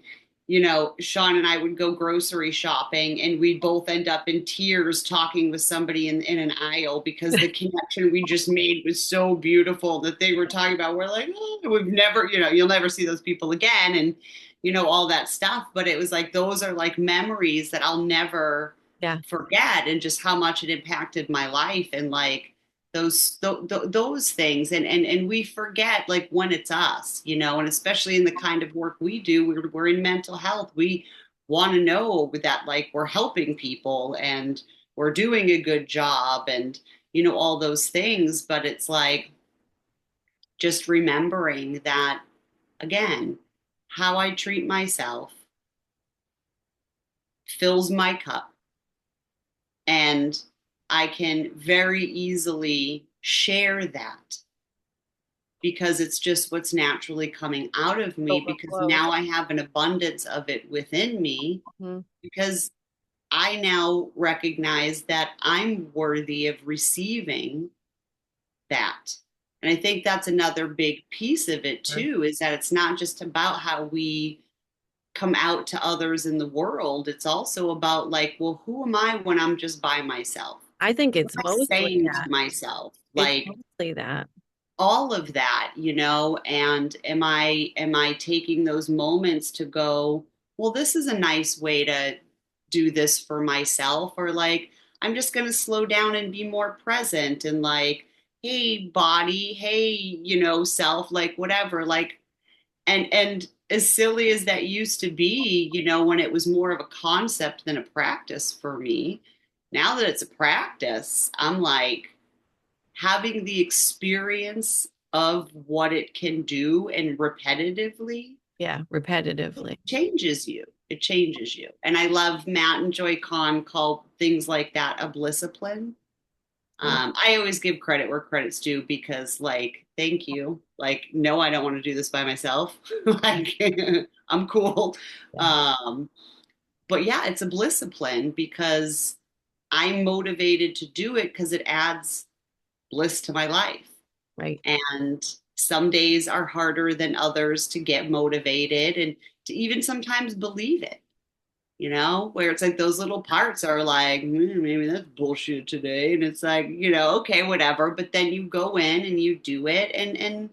Sean and I would go grocery shopping and we'd both end up in tears talking with somebody in an aisle because the connection we just made was so beautiful that they were talking about. We're like, oh, we've never, you'll never see those people again. And, all that stuff. But it was like, those are like memories that I'll never Yeah. forget, and just how much it impacted my life, and like those things, and we forget like when it's us, and especially in the kind of work we do, we're in mental health. We want to know that like we're helping people and we're doing a good job, and all those things. But it's like just remembering that, again, how I treat myself fills my cup, and I can very easily share that because it's just what's naturally coming out of me, because Overflows. now I have an abundance of it within me, Mhm. because I now recognize that I'm worthy of receiving that. And I think that's another big piece of it too, is that it's not just about how we come out to others in the world. It's also about like, well, who am I when I'm just by myself? I think What it's am I mostly saying to that. myself? It's Like mostly that. all of that, and am I taking those moments to go, well, this is a nice way to do this for myself, or like, I'm just going to slow down and be more present, and like, hey body, hey, self, like whatever, like, and as silly as that used to be, when it was more of a concept than a practice for me, now that it's a practice, I'm like, having the experience of what it can do, and repetitively, Yeah, repetitively. changes you. It changes you. And I love Matt and Joy Kahn called things like that a blissipline. Yeah. I always give credit where credit's due, because, like, thank you. Like, no, I don't want to do this by myself. Like, I'm cool. Yeah. Um, but yeah, it's a blissipline because I'm motivated to do it because it adds bliss to my life. Right. And some days are harder than others to get motivated and to even sometimes believe it, where it's like those little parts are like, maybe that's bullshit today. And it's like, okay, whatever. But then you go in and you do it, and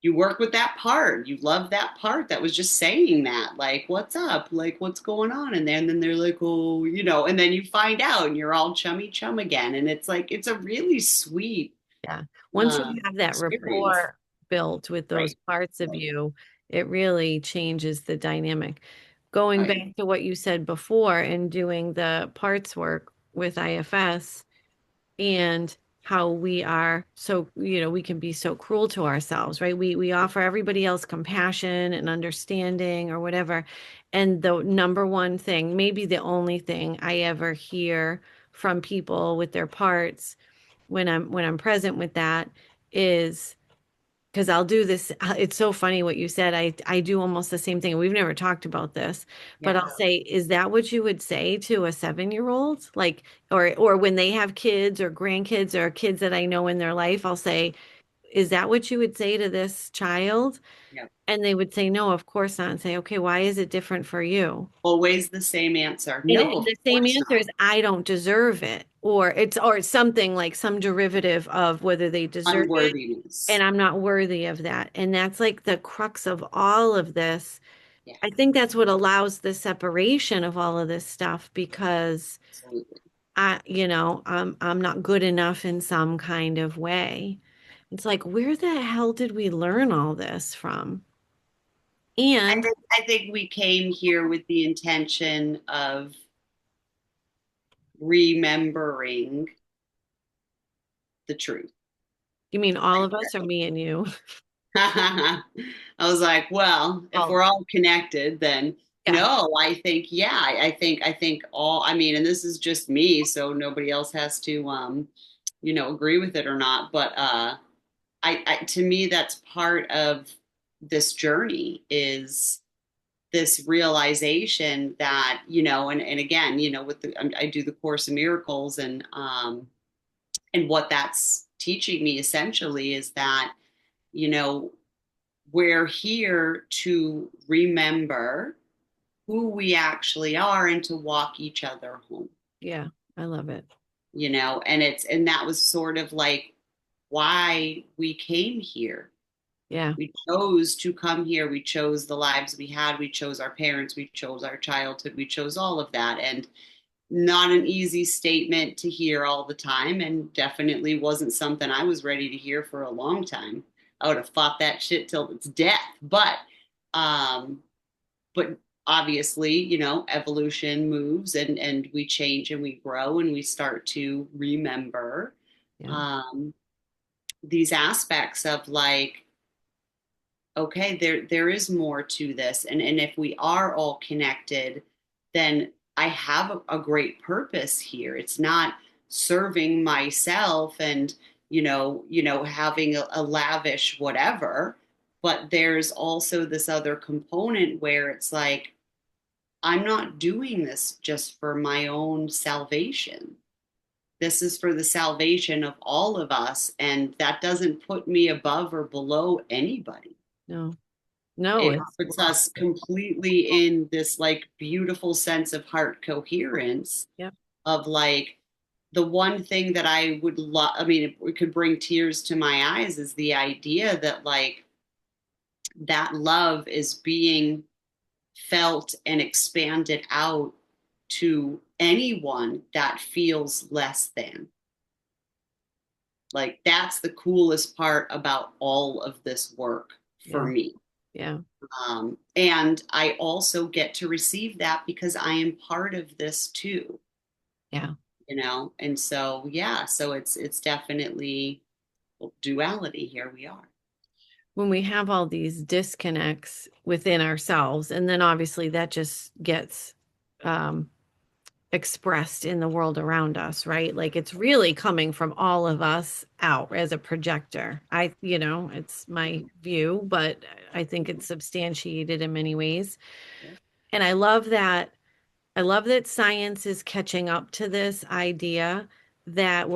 you work with that part. You love that part that was just saying that, like, what's up? Like, what's going on? And then they're like, oh, and then you find out and you're all chummy chum again. And it's like, it's a really sweet Yeah. Once you have that experience. rapport built with those Right. parts of Right. you, it really changes the dynamic. Going Right. back to what you said before and doing the parts work with IFS, and how we are so, we can be so cruel to ourselves, right? We offer everybody else compassion and understanding or whatever. And the number one thing, maybe the only thing I ever hear from people with their parts when I'm present with that is, because I'll do this. It's so funny what you said. I do almost the same thing. We've never talked about this, but Yeah. I'll say, is that what you would say to a 7-year-old? Like, or when they have kids or grandkids or kids that I know in their life, I'll say, is that what you would say to this child? Yeah. And they would say, no, of course not. And say, okay, why is it different for you? Always the same answer. And No, of the same course answer not. is, I don't deserve it, or it's something like some derivative of whether they deserve it, Unworthiness. and I'm not worthy of that. And that's like the crux of all of this. Yeah, I think that's what allows the separation of all of this stuff, because absolutely. I'm not good enough in some kind of way. It's like, where the hell did we learn all this from? I And think, I think we came here with the intention of remembering the truth. you mean all of us, or me and you? I was like, well, if All. we're all connected, then Yeah. no, I think, yeah, I think all, I mean, and this is just me, so nobody else has to, agree with it or not. But to me, that's part of this journey, is this realization that, and again, with I do the Course in Miracles, and what that's teaching me essentially is that, you know, we're here to remember who we actually are and to walk each other home, Yeah, I love it. and that was sort of like why we came here. Yeah, We chose to come here. We chose the lives we had. We chose our parents. We chose our childhood. We chose all of that. And not an easy statement to hear all the time, and definitely wasn't something I was ready to hear for a long time. I would have fought that shit till its death. Um, but obviously, evolution moves, and we change and we grow and we start to remember yeah, um, these aspects of like, okay, there is more to this, and if we are all connected, then I have a great purpose here. It's not serving myself and having a lavish whatever, but there's also this other component where it's like I'm not doing this just for my own salvation. This is for the salvation of all of us, and that doesn't put me above or below anybody. no, no, It it's puts us completely in this like beautiful sense of heart coherence yeah, of like the one thing that I would love, I mean, it could bring tears to my eyes is the idea that like that love is being felt and expanded out to anyone that feels less than. Like that's the coolest part about all of this work for yeah, me. yeah, And I also get to receive that because I am part of this too, yeah. and so yeah, so it's definitely duality. Here we are. When we have all these disconnects within ourselves, and then obviously that just gets um, expressed in the world around us, right? Like it's really coming from all of us out as a projector. It's my view, but I think it's substantiated in many ways. Yeah. And I love that science is catching up to this idea that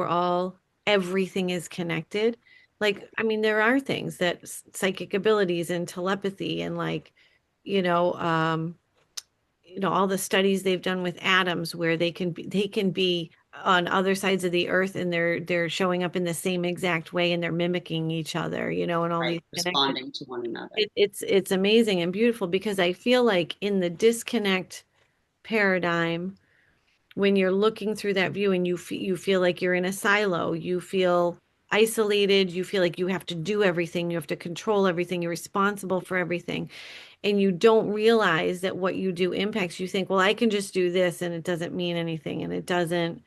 everything is connected. Like, I mean, there are things that psychic abilities and telepathy and like, you know, um, all the studies they've done with atoms where they can be on other sides of the earth and they're showing up in the same exact way and they're mimicking each other, and all Right, these connected. responding to one another. It's amazing and beautiful because I feel like in the disconnect paradigm, when you're looking through that view and you feel like you're in a silo, you feel isolated, you feel like you have to do everything, you have to control everything, you're responsible for everything, and you don't realize that what you do impacts. You think, well, I can just do this and it doesn't mean anything and it doesn't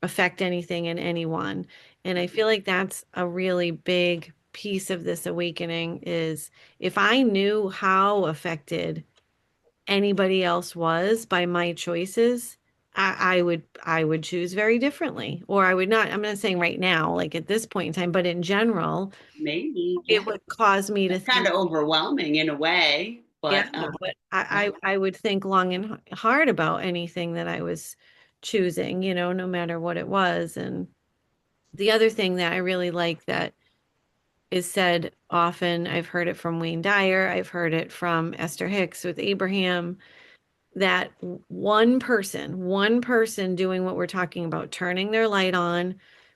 affect anything in anyone. And I feel like that's a really big piece of this awakening is if I knew how affected anybody else was by my choices, I would choose very differently. Or I would not, I'm not saying right now, like at this point in time, but in general, Maybe, it yeah. would cause me to It's kind think, of overwhelming in a way, yeah, but but yeah, I would think long and hard about anything that I was choosing, no matter what it was. And the other thing that I really like that is said often, I've heard it from Wayne Dyer, I've heard it from Esther Hicks with Abraham, that one person doing what we're talking about, turning their light on,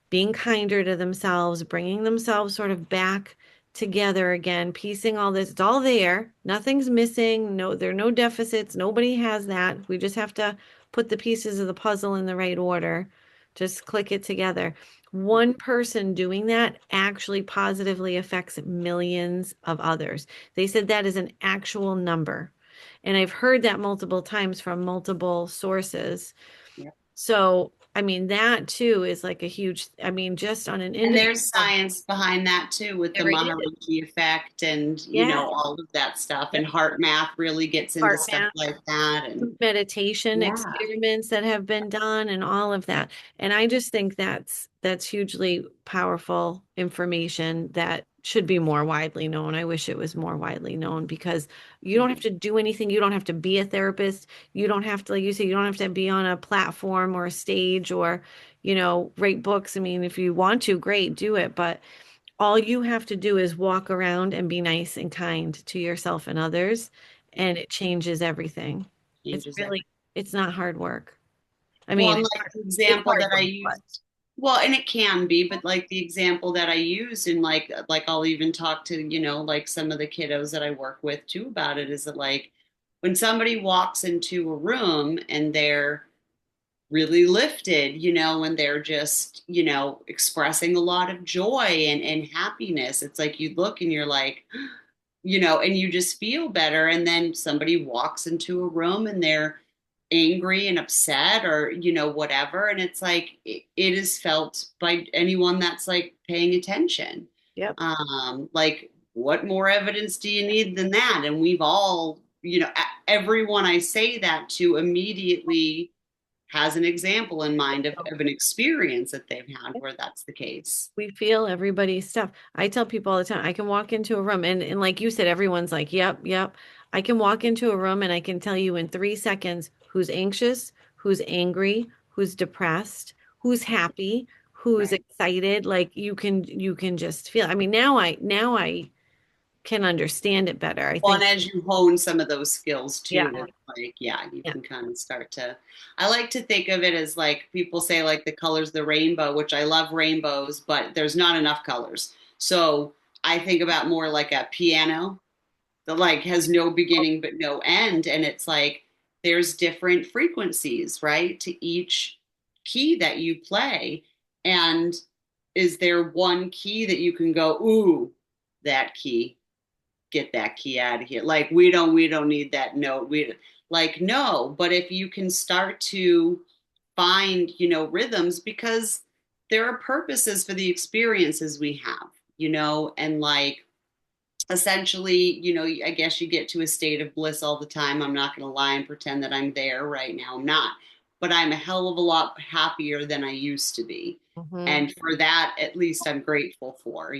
being kinder to themselves, bringing themselves sort of back together again, piecing all this, it's all there. Nothing's missing. No, there are no deficits. Nobody has that. We just have to put the pieces of the puzzle in the right order. Just click it together. One person doing that actually positively affects millions of others. They said that is an actual number. And I've heard that multiple times from multiple sources. yeah. So, I mean, that too is like a huge, I mean, just on an And individual there's level, science behind that too, with the there is. Maharishi effect and Yeah. all of that stuff. And Yep. heart math really gets into Heart stuff math, like that. And meditation yeah, experiments that have been done and all of that. And I just think that's hugely powerful information that should be more widely known. I wish it was more widely known because you don't have to do anything. You don't have to be a therapist. You don't have to, like you say, you don't have to be on a platform or a stage or, write books. I mean, if you want to, great, do it. But all you have to do is walk around and be nice and kind to yourself and others, and it changes everything. It's Changes really, everything. it's not hard work. I Well, mean, and like the it's example hard that I work, but used, well, and it can be, but like the example that I used, and like I'll even talk to, like some of the kiddos that I work with too about it, is that like when somebody walks into a room and they're really lifted, and they're just, expressing a lot of joy and happiness, it's like you look and you're like, and you just feel better. And then somebody walks into a room and they're angry and upset or, whatever. And it's like, it is felt by anyone that's like paying attention. yep. Like, what more evidence do you need than that? And we've all, everyone I say that to immediately has an example in mind of an experience that they've had where that's the case. We feel everybody's stuff. I tell people all the time, I can walk into a room and like you said, everyone's like, yep, yep. I can walk into a room and I can tell you in 3 seconds who's anxious, who's angry, who's depressed, who's happy, who's Right. excited. Like you can just feel. I mean, now I can understand it better. I Well, think, and as you hone some of those skills yeah, too, it's like, yeah, you yeah. can kind of start to. I like to think of it as like people say, like the colors of the rainbow, which I love rainbows, but there's not enough colors. So I think about more like a piano that like has no beginning but no end. And it's like there's different frequencies, right, to each key that you play. And is there one key that you can go, ooh, that key? Get that key out of here. Like we don't need that note. We like no, but if you can start to find, rhythms, because there are purposes for the experiences we have, and like essentially, I guess you get to a state of bliss all the time. I'm not going to lie and pretend that I'm there right now. I'm not. But I'm a hell of a lot happier than I used to be. Hmm. And for that, at least I'm grateful for.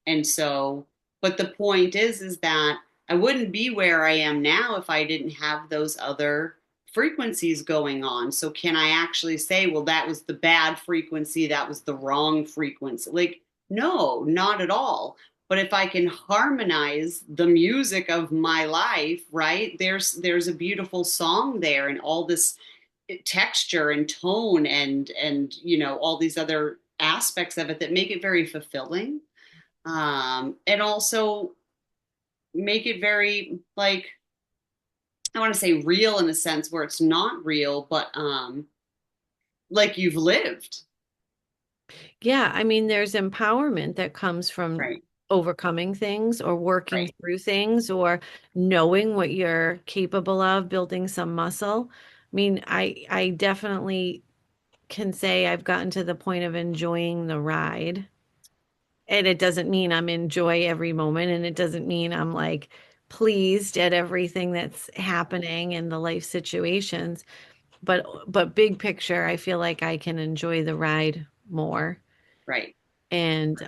And so, but the point is that I wouldn't be where I am now if I didn't have those other frequencies going on. So can I actually say, well, that was the bad frequency, that was the wrong frequency? Like, no, not at all. But if I can harmonize the music of my life, right, there's a beautiful song there, and all this texture and tone and all these other aspects of it that make it very fulfilling, and also make it very, like, I want to say real in a sense where it's not real, but like you've lived. Yeah, I mean, there's empowerment that comes from Right. overcoming things or working Right. through things or knowing what you're capable of, building some muscle. I mean, I definitely can say I've gotten to the point of enjoying the ride. And it doesn't mean I'm enjoy every moment, and it doesn't mean I'm like pleased at everything that's happening in the life situations. But big picture, I feel like I can enjoy the ride more Right. and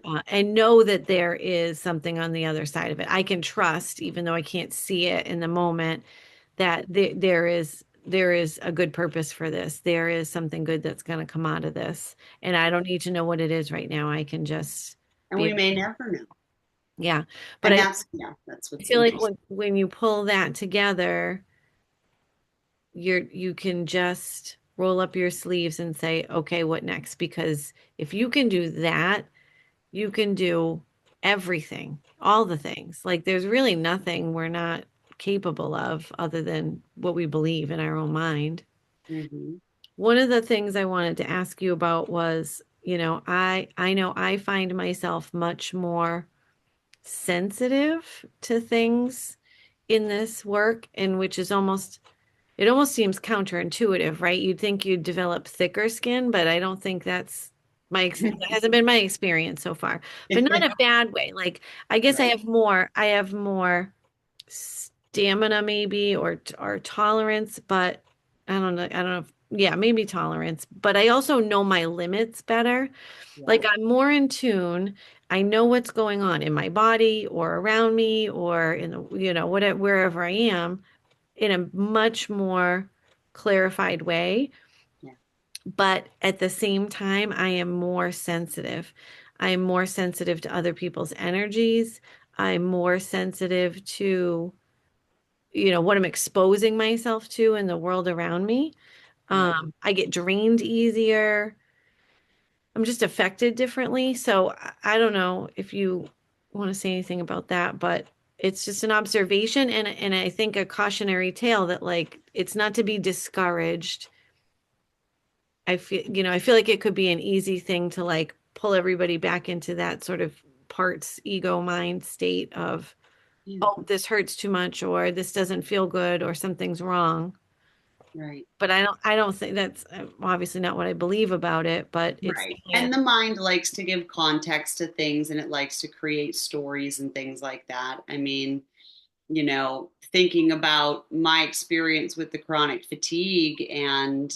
know that there is something on the other side of it. I can trust, even though I can't see it in the moment, that there is a good purpose for this. There is something good that's going to come out of this, and I don't need to know what it is right now. I can just And be, we may never know. yeah. But And I that's, yeah, that's what's feel like interesting. when you pull that together, you can just roll up your sleeves and say, okay, what next? Because if you can do that, you can do everything, all the things. Like there's really nothing we're not capable of other than what we believe in our own mind. Hmm. One of the things I wanted to ask you about was, I know I find myself much more sensitive to things in this work, and which is almost it almost seems counterintuitive, right? You'd think you'd develop thicker skin, but I don't think that hasn't been my experience so far. But not in a bad way. Like I guess Right. I have more stamina maybe or tolerance, but I don't know yeah, maybe tolerance, but I also know my limits better. Yeah. Like I'm more in tune. I know what's going on in my body or around me or in the, whatever, wherever I am in a much more clarified way. Yeah. But at the same time, I am more sensitive. I'm more sensitive to other people's energies. I'm more sensitive to, what I'm exposing myself to in the world around me. Right. I get drained easier. I'm just affected differently. So I don't know if you want to say anything about that, but it's just an observation and I think a cautionary tale that like it's not to be discouraged. I feel like it could be an easy thing to like pull everybody back into that sort of parts ego mind state of, Yeah. oh, this hurts too much or this doesn't feel good or something's wrong. Right. But I don't think that's obviously not what I believe about it, but it's Right. And the mind likes to give context to things and it likes to create stories and things like that. I mean, thinking about my experience with the chronic fatigue and,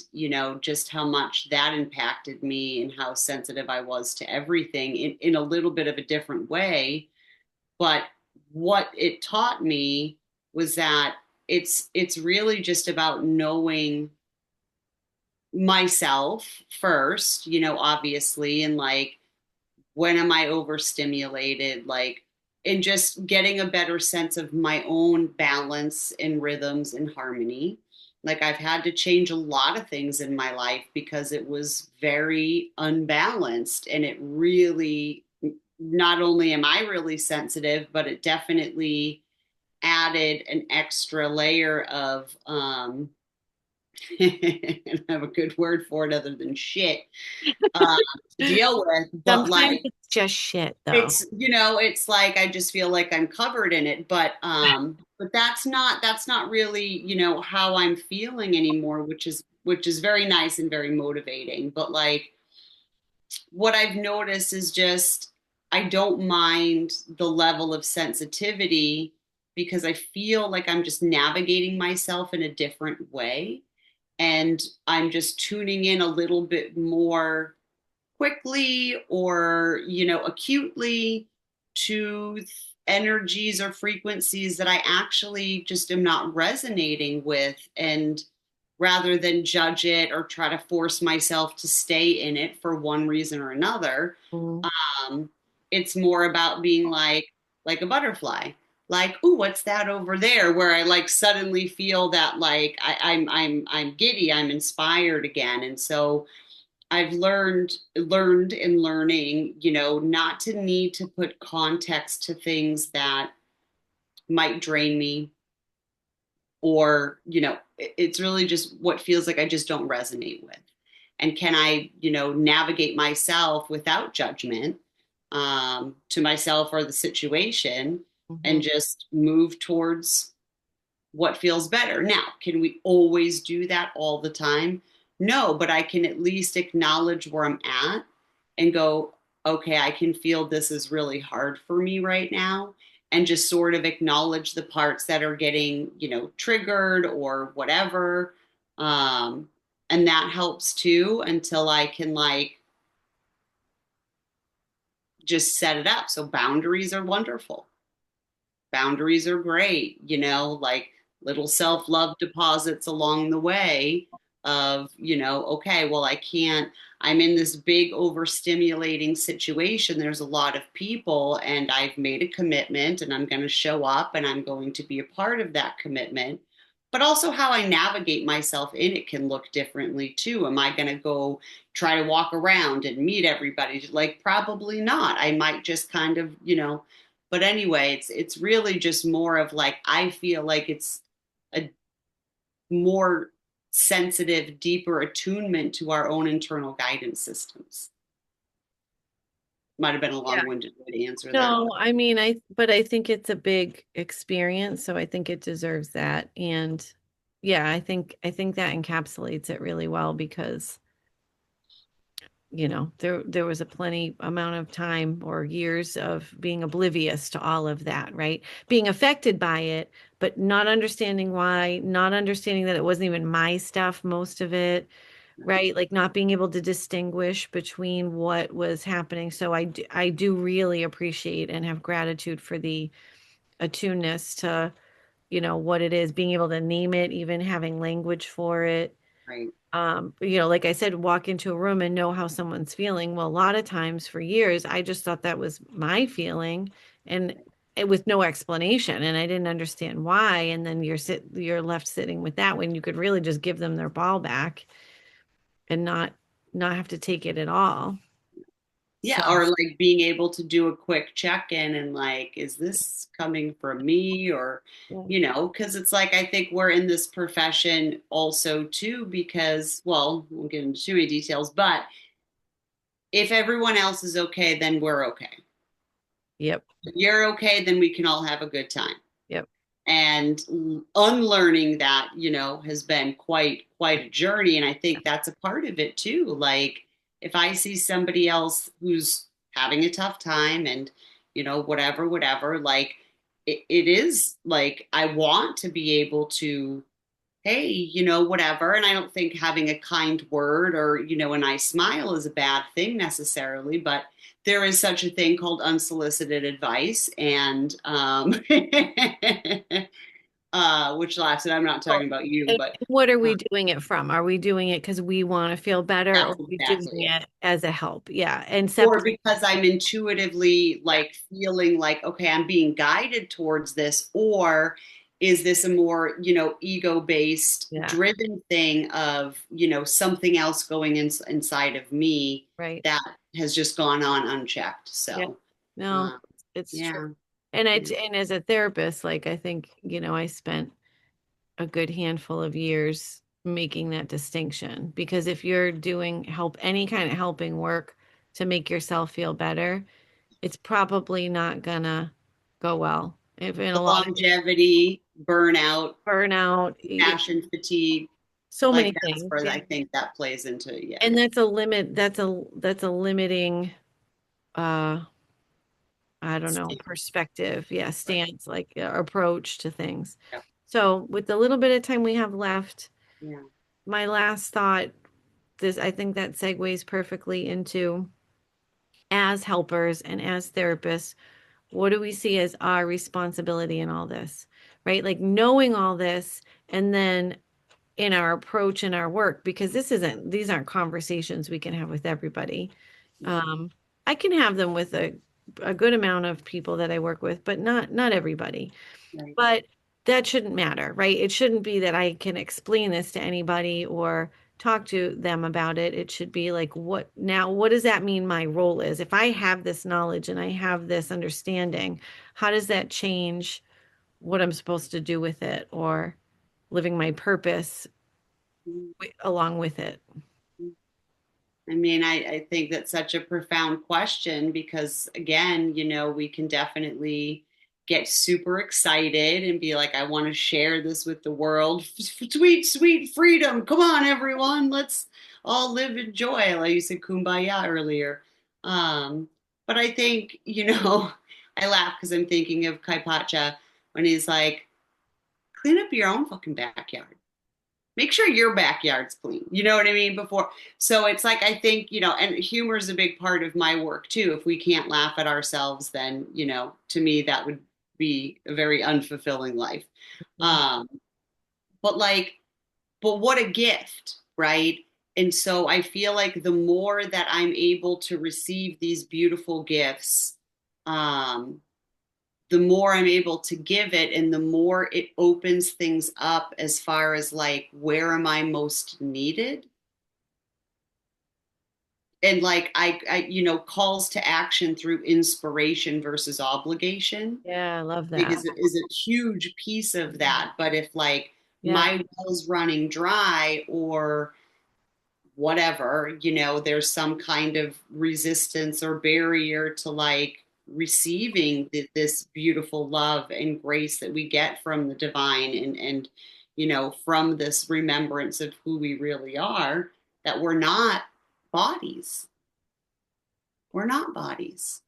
just how much that impacted me and how sensitive I was to everything in a little bit of a different way. But what it taught me was that it's really just about knowing myself first, obviously, and like when am I overstimulated, like, and just getting a better sense of my own balance and rhythms and harmony. Like I've had to change a lot of things in my life because it was very unbalanced and it really, not only am I really sensitive, but it definitely added an extra layer of and I have a good word for it other than shit uh, to deal with. But sometimes like it's just shit though. it's like I just feel like I'm covered in it. But that's not really, how I'm feeling anymore, which is very nice and very motivating. But like what I've noticed is just I don't mind the level of sensitivity because I feel like I'm just navigating myself in a different way. And I'm just tuning in a little bit more quickly or, acutely to energies or frequencies that I actually just am not resonating with. And rather than judge it or try to force myself to stay in it for one reason or another, Mm. um, it's more about being like a butterfly. Like, ooh, what's that over there? Where I like suddenly feel that like I'm giddy, I'm inspired again. And so I've learned and learning, not to need to put context to things that might drain me or, it's really just what feels like I just don't resonate with. And can I, navigate myself without judgment to myself or the situation Mhm. and just move towards what feels better. Now, can we always do that all the time? No, but I can at least acknowledge where I'm at and go, okay, I can feel this is really hard for me right now. And just sort of acknowledge the parts that are getting, triggered or whatever. Um, and that helps too until I can like just set it up. So boundaries are wonderful. Boundaries are great, like little self-love deposits along the way of, okay, well, I'm in this big overstimulating situation. There's a lot of people and I've made a commitment and I'm going to show up and I'm going to be a part of that commitment. But also how I navigate myself in it can look differently too. Am I going to go try to walk around and meet everybody? Like probably not. I might just kind of, but anyway, it's really just more of like I feel like it's a more sensitive, deeper attunement to our own internal guidance systems. Might have been a Yeah. long-winded way to answer that. No, I mean, but I think it's a big experience, so I think it deserves that. And yeah, I think that encapsulates it really well because, there was a plenty amount of time or years of being oblivious to all of that, right? Being affected by it, but not understanding why, not understanding that it wasn't even my stuff, most of it, Right. right? Like not being able to distinguish between what was happening. So I do really appreciate and have gratitude for the attuneness to, what it is, being able to name it, even having language for it. Right. Like I said, walk into a room and know how someone's feeling. Well, a lot of times for years, I just thought that was my feeling and it with no explanation. And I didn't understand why. And then you're left sitting with that when you could really just give them their ball back and not have to take it at all. So Yeah, or like being able to do a quick check-in and like, is this coming from me? Or, yeah, because it's like I think we're in this profession also too, because, well, we'll get into too many details, but if everyone else is okay, then we're okay. yep, If you're okay, then we can all have a good time. yep, And unlearning that, has been quite a journey. And I think that's a part of it too. Like if I see somebody else who's having a tough time and, whatever, like it is like I want to be able to, hey, whatever. And I don't think having a kind word or, a nice smile is a bad thing necessarily, but there is such a thing called unsolicited advice. And which lasted, I'm not well, talking about you, and but what are uh, we doing it from? Are we doing it because we want to feel better, or that's are we doing exactly it. it as a help? Yeah. And Or separate. because I'm intuitively Yeah. like feeling like, okay, I'm being guided towards this, or is this a more, ego based, Yeah. driven thing of, something else going inside of me Right. that has just gone on unchecked. Yeah. So, No, uh, it's true. yeah, And yeah, as a therapist, like I think, I spent a good handful of years making that distinction because if you're doing any kind of helping work to make yourself feel better, it's probably not gonna go well. If in the a lot of longevity, burnout, burnout, passion fatigue, so like many that's things. where Yeah. I think that plays into, yeah. And that's a limiting uh I don't know, perspective, yeah, Right. stance, like approach to things. Yeah. So, with the little bit of time we have left, Yeah. my last thought, I think that segues perfectly into as helpers and as therapists, what do we see as our responsibility in all this, right? Like knowing all this and then in our approach in our work, because these aren't conversations we can have with everybody. Um, I can have them with a good amount of people that I work with, but not everybody. Right. But that shouldn't matter, right? It shouldn't be that I can explain this to anybody or talk to them about it. It should be like, what does that mean my role is? If I have this knowledge and I have this understanding, how does that change what I'm supposed to do with it or living my purpose along with it? I mean, I think that's such a profound question because, again, we can definitely get super excited and be like, I want to share this with the world. Sweet, sweet freedom. Come on, everyone. Let's all live in joy. Like you said, kumbaya earlier. Um, but I think, I laugh because I'm thinking of Kaipacha when he's like, clean up your own fucking backyard, make sure your backyard's clean. You know what I mean? Before. So it's like, I think, and humor is a big part of my work too. If we can't laugh at ourselves, then, to me, that would be a very unfulfilling life. Mhm. Um, but like, but what a gift, right? And so I feel like the more that I'm able to receive these beautiful gifts, um, the more I'm able to give it and the more it opens things up as far as like, where am I most needed? And like, calls to action through inspiration versus obligation, Yeah, I love I think that. is a huge piece of that. But if like Yeah. my well's running dry or whatever, there's some kind of resistance or barrier to like receiving this beautiful love and grace that we get from the divine and from this remembrance of who we really are, that we're not bodies. We're not bodies.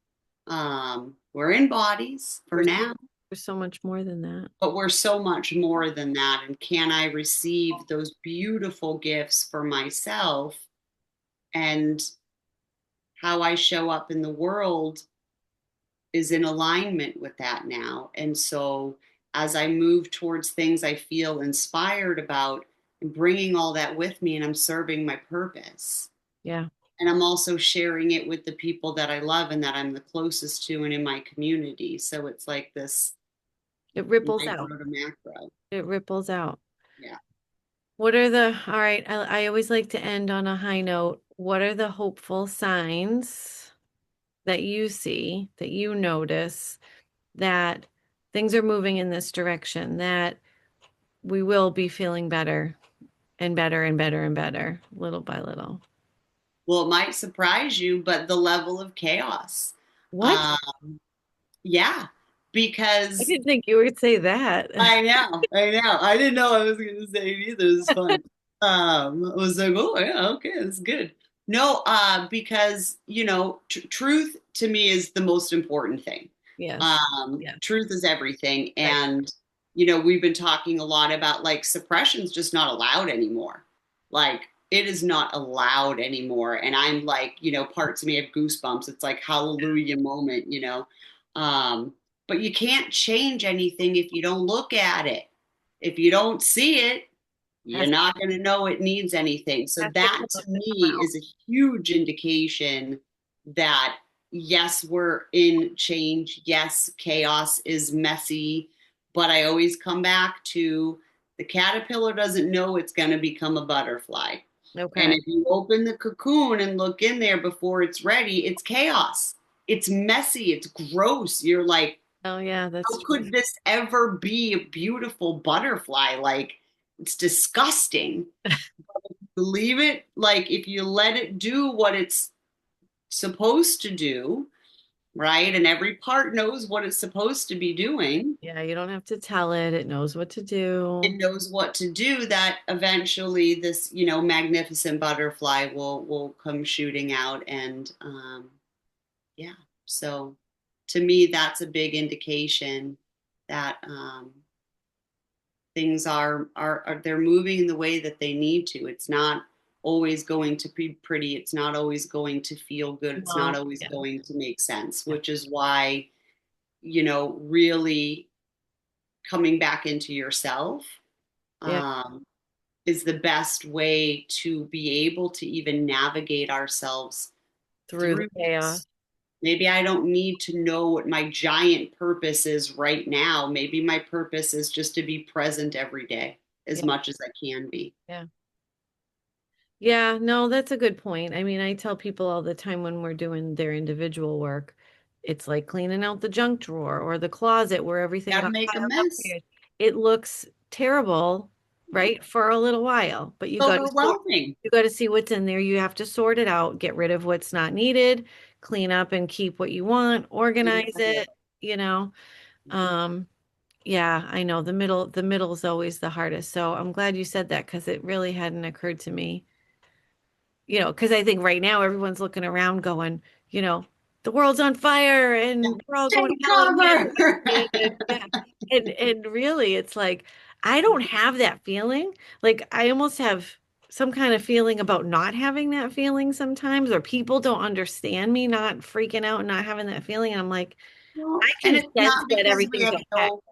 We're in bodies for We're, now, we're so much more than that. but we're so much more than that. And can I receive those beautiful gifts for myself and how I show up in the world is in alignment with that now. And so as I move towards things I feel inspired about, and bringing all that with me, and I'm serving my purpose. Yeah. And I'm also sharing it with the people that I love and that I'm the closest to and in my community. So it's like this It ripples out. micro to macro. It ripples out. Yeah. What are the, all right, I always like to end on a high note. What are the hopeful signs that you see, that you notice that things are moving in this direction, that we will be feeling better and better and better and better, little by little? Well, it might surprise you, but the level of chaos. What? Uh, yeah, I because didn't think you would say that. I know. I didn't know I was going to say it either. It's fun. I was like, oh yeah, okay, that's good. No, because truth to me is the most important thing. Yes. Yeah. Truth is everything, Right. and we've been talking a lot about like suppression's just not allowed anymore. Like it is not allowed anymore, and I'm like, parts of me have goosebumps. It's like hallelujah moment. Um, but you can't change anything if you don't look at it. If you don't see it, you're Has, not going to know it needs anything. So has to that come to up to come me out. is a huge indication that yes, we're in change. Yes, chaos is messy, but I always come back to the caterpillar doesn't know it's going to become a butterfly. And Okay. if you open the cocoon and look in there before it's ready, it's chaos. It's messy. It's gross. You're like, Oh, yeah, that's how true. could this ever be a beautiful butterfly? Like, it's disgusting. Believe it. Like, if you let it do what it's supposed to do, right? And every part knows what it's supposed to be doing. Yeah, you don't have to tell it. It knows what to do. It knows what to do. That eventually, this magnificent butterfly will come shooting out, and yeah. So, to me, that's a big indication that things are they're moving in the way that they need to. It's not always going to be pretty. It's not always going to feel good. It's not No. always Yeah. going to make sense, Yeah. which is why, really coming back into yourself Yeah. um, is the best way to be able to even navigate ourselves Through the through chaos. this. Maybe I don't need to know what my giant purpose is right now. Maybe my purpose is just to be present every day as Yeah. much as I can be. Yeah. Yeah, no, that's a good point. I mean, I tell people all the time when we're doing their individual work, it's like cleaning out the junk drawer or the closet where everything Got to got make a piled up mess. here. It looks terrible, right, for a little while, but Overwhelming. you got to see what's in there. You have to sort it out, get rid of what's not needed, clean up and keep what you want, organize Exactly. it, you know. Um, yeah, I know the middle is always the hardest. So I'm glad you said that because it really hadn't occurred to me, because I think right now everyone's looking around going, the world's on fire and we're all going to Take hell in a cover. handbasket. And yeah. And really it's like I don't have that feeling. Like I almost have some kind of feeling about not having that feeling sometimes, or people don't understand me not freaking out and not having that feeling. And I'm like, Well, I and can it's sense not that because we everything's have okay. no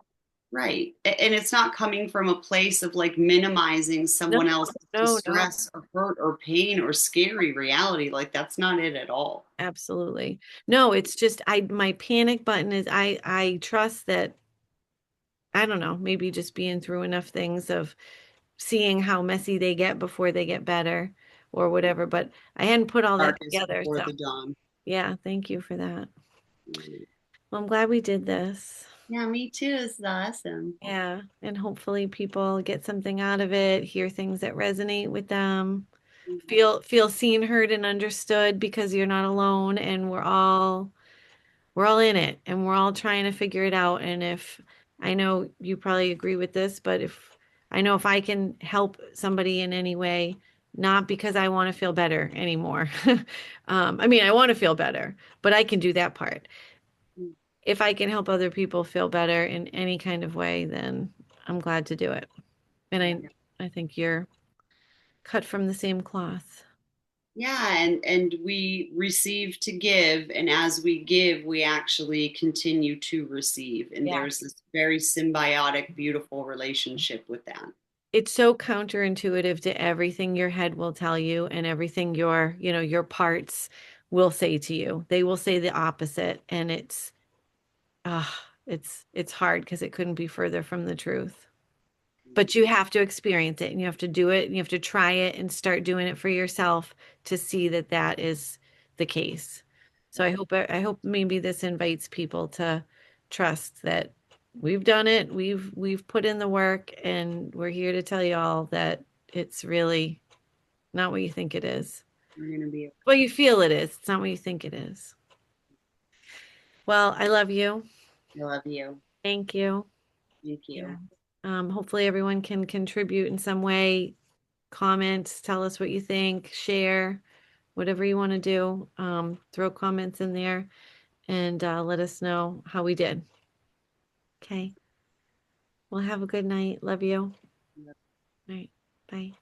right. And it's not coming from a place of like minimizing No, someone else's no, no. distress or hurt or pain or scary reality. Like that's not it at all. Absolutely. No, it's just my panic button is I trust that I don't know, maybe just being through enough things of seeing how messy they get before they get better or whatever. But I hadn't put all that Darkest together. before So the dawn. yeah, thank you for that. Mm. Well, I'm glad we did this. Yeah, me too. It's awesome. Yeah. And hopefully people get something out of it, hear things that resonate with them, feel seen, heard, and understood because you're not alone and we're all in it and we're all trying to figure it out. And if I know you probably agree with this, but if I know if I can help somebody in any way, not because I want to feel better anymore. I mean, I want to feel better, but I can do that part. Mm. If I can help other people feel better in any kind of way, then I'm glad to do it. And I think you're cut from the same cloth. Yeah, and we receive to give, and as we give, we actually continue to receive. And Yeah. there's this very symbiotic, beautiful relationship with that. it's so counterintuitive to everything your head will tell you and everything your, your parts will say to you. They will say the opposite, and it's hard because it couldn't be further from the truth. But you have to experience it and you have to do it and you have to try it and start doing it for yourself to see that that is the case. So I hope maybe this invites people to trust that we've done it, we've put in the work, and we're here to tell you all that it's really not what you think it is. We're gonna be. Well, you feel it is. It's not what you think it is. Well, I love you. I love you. Thank you. Thank Yeah. you. Hopefully everyone can contribute in some way. Comment, tell us what you think, share, whatever you want to do. Throw comments in there and let us know how we did. Okay. Well, have a good night. Love you. All right. Bye.